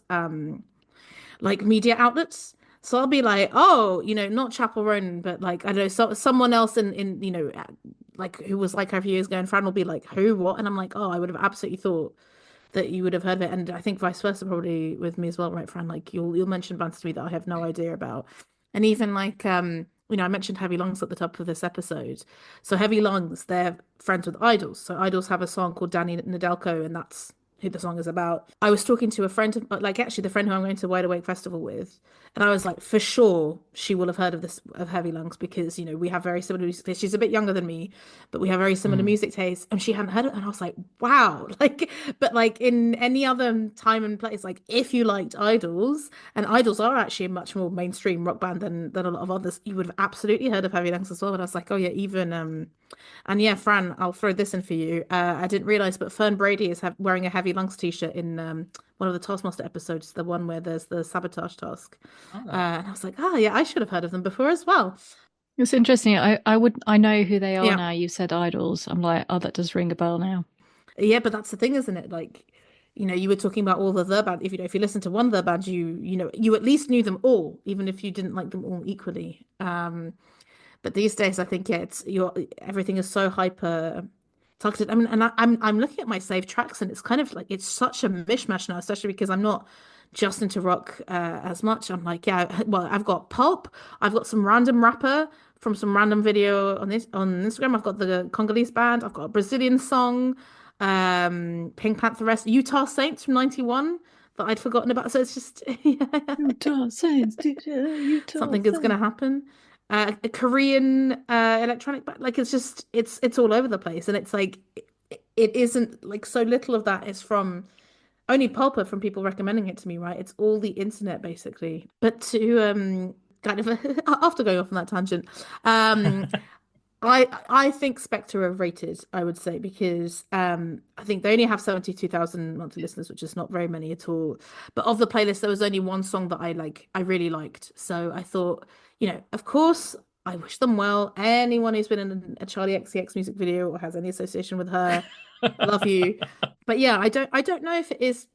like media outlets. So I'll be like, oh, not Chapel Roan, but like I don't know, someone else in like who was like her a few years ago, and Fran will be like, who, what? And I'm like, oh, I would have absolutely thought that you would have heard of it. And I think vice versa probably with me as well, right, Fran? Like you'll mention bands to me that I have no idea about. And even like I mentioned Heavy Lungs at the top of this episode. So Heavy Lungs, they're friends with Idols. So Idols have a song called Danny Nadelko, and that's who the song is about. I was talking to a friend, like actually the friend who I'm going to Wide Awake Festival with, and I was like, for sure she will have heard of Heavy Lungs because we have very similar music tastes. She's a bit younger than me, but we have very similar music tastes, and she hadn't heard it, and I was like, wow, like, but like in any other time and place, like if you liked Idols, and Idols are actually a much more mainstream rock band than a lot of others, you would have absolutely heard of Heavy Lungs as well. And I was like, oh yeah, even and yeah, Fran, I'll throw this in for you. I didn't realize, but Fern Brady is wearing a Heavy Lungs t-shirt in one of the Taskmaster episodes, the one where there's the sabotage task. And I was like, oh yeah, I should have heard of them before as well.
It's interesting. I know who they are now. You said Idols. I'm like, oh, that does ring a bell now.
Yeah, but that's the thing, isn't it? Like, you were talking about all the band. If you listen to one of the bands, you at least knew them all, even if you didn't like them all equally. But these days, I think everything is so hyper targeted. I mean, and I'm looking at my saved tracks, and it's kind of like it's such a mishmash now, especially because I'm not just into rock as much. I'm like, yeah, well, I've got Pulp, I've got some random rapper from some random video on Instagram. I've got the Congolese band, I've got a Brazilian song, Pink Pantheress, Utah Saints from '91 that I'd forgotten about. So it's just
Utah Saints, Utah
something is going to happen. A Korean electronic band, like it's all over the place, and it's like it isn't like so little of that is from only Pulper from people recommending it to me, right? It's all the internet basically. But to kind of after going off on that tangent, I think Spector are rated, I would say, because I think they only have 72,000 monthly listeners, which is not very many at all. But of the playlist, there was only one song that I really liked. So I thought, of course, I wish them well. Anyone who's been in a Charlie XCX music video or has any association with her, love you. But yeah, I don't know if it is.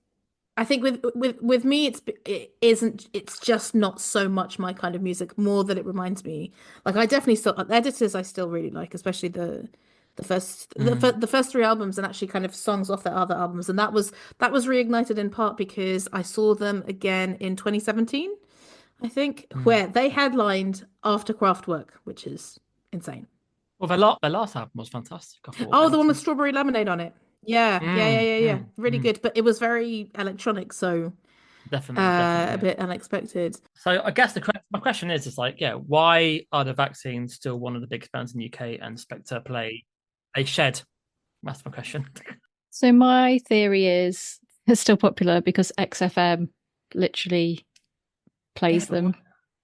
I think with me, it's just not so much my kind of music, more that it reminds me. Like I definitely still editors I still really like, especially the first three albums, and actually kind of songs off their other albums, and that was reignited in part because I saw them again in 2017, I think, where they headlined after Kraftwerk, which is insane.
Well, their last album was fantastic. I thought.
Oh, the one with Strawberry Lemonade on it. Yeah. Really good, but it was very electronic, so
definitely
a bit unexpected.
So I guess my question is like, yeah, why are the Vaccines still one of the biggest bands in the UK and Spector play a shed? That's my question.
So my theory is it's still popular because XFM literally plays them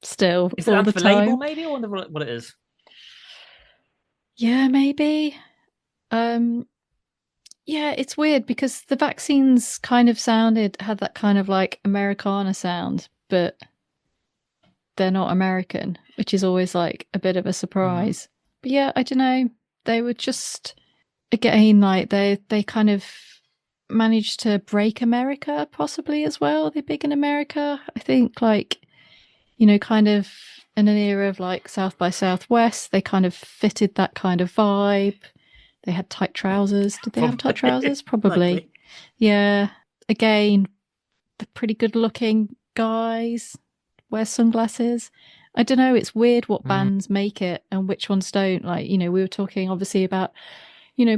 still
is
all
it
the
the
time.
label maybe, or wonder what it is?
Yeah, maybe. Yeah, it's weird because the Vaccines kind of had that kind of like Americana sound, but they're not American, which is always like a bit of a surprise. But yeah, I don't know. They were just, again, like they kind of managed to break America possibly as well. They're big in America. I think like, kind of in an era of like South by Southwest, they kind of fitted that kind of vibe. They had tight trousers. Did they have tight trousers? Probably.
Likely.
Yeah. Again, the pretty good looking guys wear sunglasses. I don't know. It's weird what bands make it and which ones don't. Like, we were talking obviously about,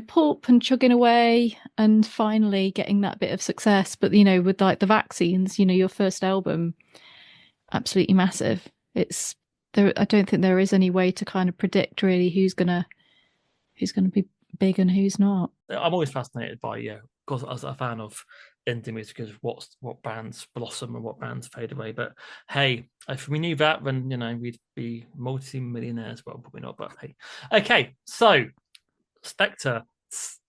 Pulp and chugging away and finally getting that bit of success. But, with like the Vaccines, your first album, absolutely massive. I don't think there is any way to kind of predict really who's gonna who's going to be big and who's not.
I'm always fascinated by, because as a fan of indie music, is what bands blossom and what bands fade away. But hey, if we knew that, then we'd be multi-millionaires. Well, probably not, but hey. Okay, so Spector,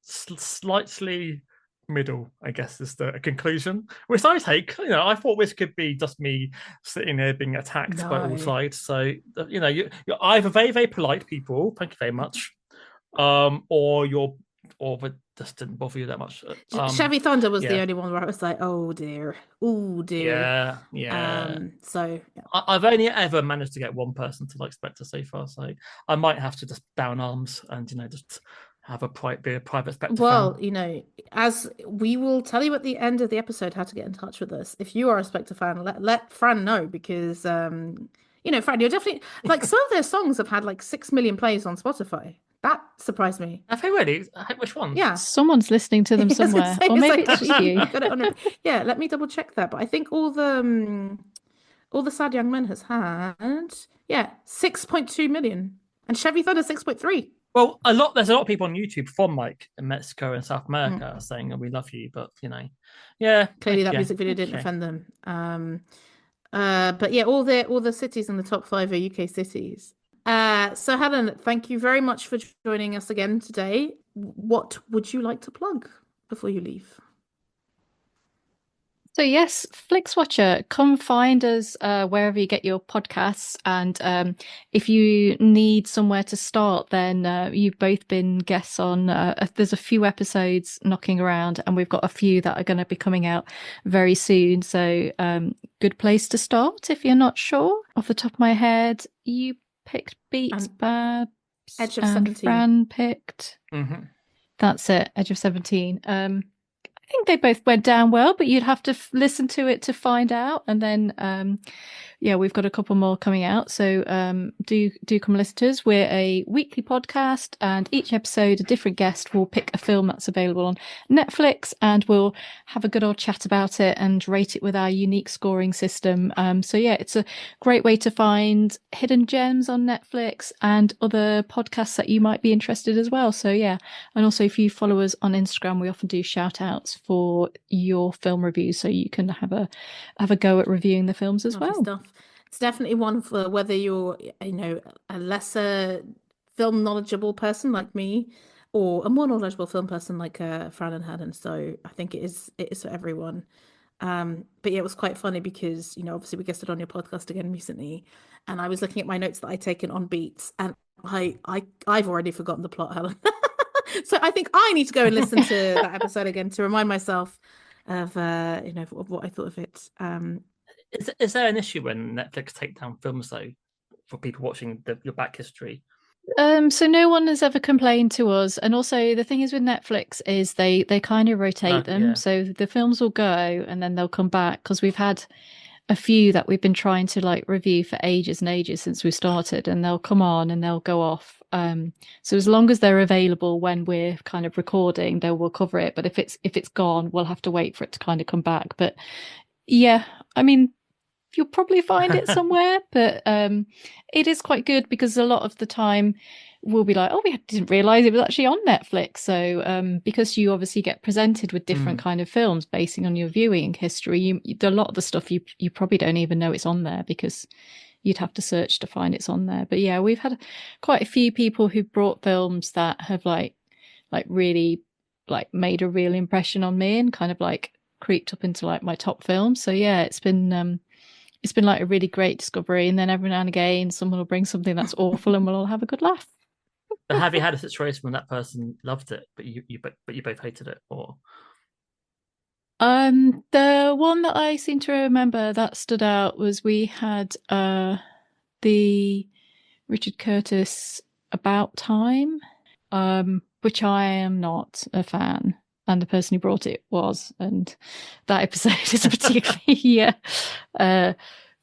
slightly middle, I guess, is the conclusion, which I take. I thought this could be just me sitting there being attacked by all sides. So you're either very, very polite people, thank you very much, or it just didn't bother you that much.
Chevy Thunder was the only one where I was like, oh dear.
Yeah.
So
I've only ever managed to get one person to like Spector so far, so I might have to just down arms and just have be a private Spector fan.
As we will tell you at the end of the episode how to get in touch with us. If you are a Spector fan, let Fran know, because Fran, you're definitely like, some of their songs have had like 6 million plays on Spotify. That surprised me.
Have they really? Which ones?
Yeah.
Someone's listening to them somewhere. Or maybe it's just you.
Got it on yeah, let me double check that. But I think all the Sad Young Men has had 6.2 million. And Chevy Thunder 6.3.
Well, there's a lot of people on YouTube from like Mexico and South America saying, we love you, but
clearly that music video didn't offend them. But all the cities in the top 5 are UK cities. So Helen, thank you very much for joining us again today. What would you like to plug before you leave?
So yes, FlixWatcher, come find us wherever you get your podcasts. And if you need somewhere to start, then you've both been guests on. There's a few episodes knocking around, and we've got a few that are going to be coming out very soon. So good place to start if you're not sure. Off the top of my head, you picked Beats, Babs,
Edge of
and
17.
Fran picked.
Mm-hmm.
That's it, Edge of 17. I think they both went down well, but you'd have to listen to it to find out. And then, we've got a couple more coming out. So do come listen to us. We're a weekly podcast, and each episode a different guest will pick a film that's available on Netflix, and we'll have a good old chat about it and rate it with our unique scoring system. It's a great way to find hidden gems on Netflix and other podcasts that you might be interested as well. So yeah, and also if you follow us on Instagram, we often do shout outs for your film reviews, so you can have a go at reviewing the films as well.
Stuff. It's definitely one for whether you're a lesser film knowledgeable person like me, or a more knowledgeable film person like Fran and Helen. So I think it is for everyone. But it was quite funny because obviously we guested on your podcast again recently, and I was looking at my notes that I'd taken on Beats, and I've already forgotten the plot, Helen. So I think I need to go and listen to that episode again to remind myself of of what I thought of it.
Is there an issue when Netflix take down films though, for people watching your back history?
So no one has ever complained to us, and also the thing is with Netflix is they kind of rotate them, so the films will go and then they'll come back, because we've had a few that we've been trying to like review for ages and ages since we started, and they'll come on and they'll go off. So as long as they're available when we're kind of recording, they will cover it. But if it's gone, we'll have to wait for it to kind of come back. But yeah, I mean, you'll probably find it somewhere. But it is quite good, because a lot of the time we'll be like, oh, we didn't realize it was actually on Netflix. So because you obviously get presented with different kind of films basing on your viewing history, a lot of the stuff you probably don't even know it's on there, because you'd have to search to find it's on there. But yeah, we've had quite a few people who brought films that have like really like made a real impression on me, and kind of like creeped up into like my top films. So yeah, it's been like a really great discovery. And then every now and again someone will bring something that's awful and we'll all have a good laugh.
But have you had a situation when that person loved it, but you both hated it, or?
The one that I seem to remember that stood out was we had the Richard Curtis About Time, which I am not a fan, and the person who brought it was, and that episode is particularly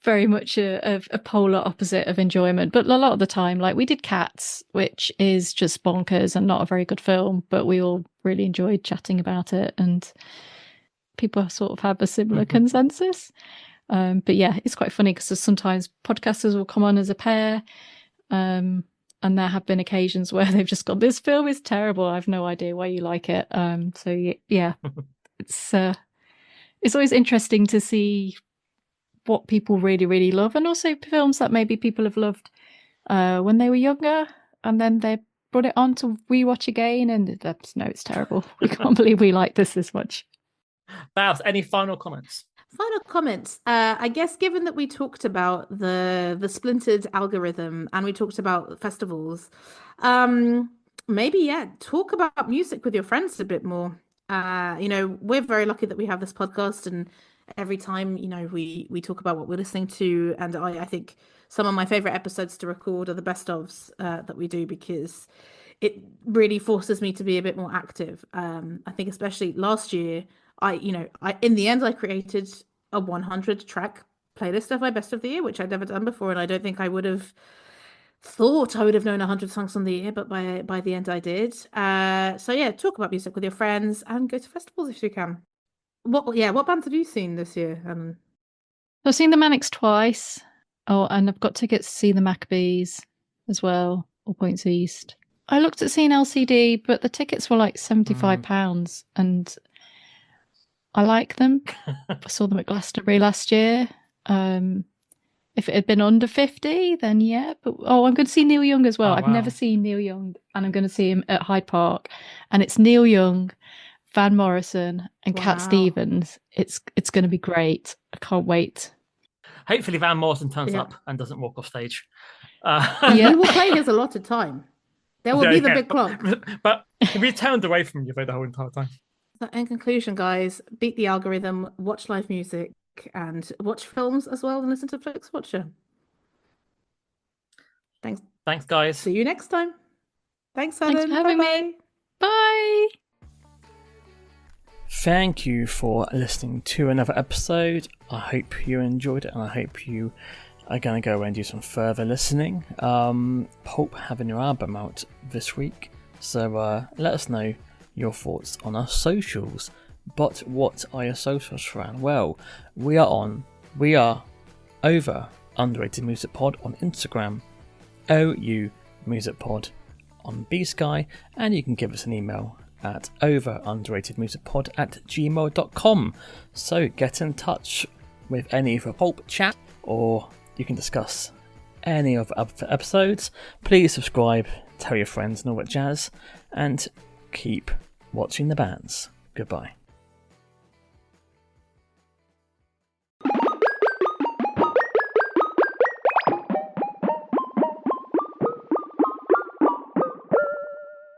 very much a polar opposite of enjoyment. But a lot of the time, like we did Cats, which is just bonkers and not a very good film, but we all really enjoyed chatting about it, and people sort of have a similar consensus. But yeah, it's quite funny because sometimes podcasters will come on as a pair, and there have been occasions where they've just gone, this film is terrible, I have no idea why you like it. So yeah, it's always interesting to see what people really, really love, and also films that maybe people have loved when they were younger, and then they brought it on to rewatch again, and that's, no, it's terrible. We can't believe we like this much.
Babs, any final comments?
Final comments. I guess given that we talked about the splintered algorithm and we talked about festivals, maybe talk about music with your friends a bit more. We're very lucky that we have this podcast, and every time we talk about what we're listening to, and I think some of my favorite episodes to record are the best ofs that we do, because it really forces me to be a bit more active. I think especially last year, I in the end I created a 100 track playlist of my best of the year, which I'd never done before, and I don't think I would have thought I would have known 100 songs on the year, but by the end I did. So yeah, talk about music with your friends and go to festivals if you can. What bands have you seen this year?
I've seen the Manics twice. Oh, and I've got tickets to see the Maccabees as well, All Points East. I looked at seeing LCD, but the tickets were like £75, and I like them. I saw them at Glastonbury last year. If it had been under 50, then yeah. But I'm going to see Neil Young as well. I've never seen Neil Young, and I'm going to see him at Hyde Park. And it's Neil Young, Van Morrison, and Cat Stevens. It's going to be great. I can't wait.
Hopefully Van Morrison turns up and doesn't walk off stage.
He will play his allotted time. There will be the big clock.
But we turned away from you the whole entire time.
So in conclusion, guys, beat the algorithm, watch live music, and watch films as well, and listen to Flix Watcher. Thanks,
guys.
See you next time. Thanks, Helen.
Thanks for having me. Bye.
Thank you for listening to another episode. I hope you enjoyed it, and I hope you are going to go away and do some further listening. Pulp have a new album out this week, so let us know your thoughts on our socials. But what are your socials, Fran? Well, we are Over Underrated Music Pod on Instagram, OU Music Pod on B-Sky, and you can give us an email at overunderatedmusicpod@gmail.com. So get in touch with any of the Pulp chat, or you can discuss any of the other episodes. Please subscribe, tell your friends and all that jazz, and keep watching the bands. Goodbye.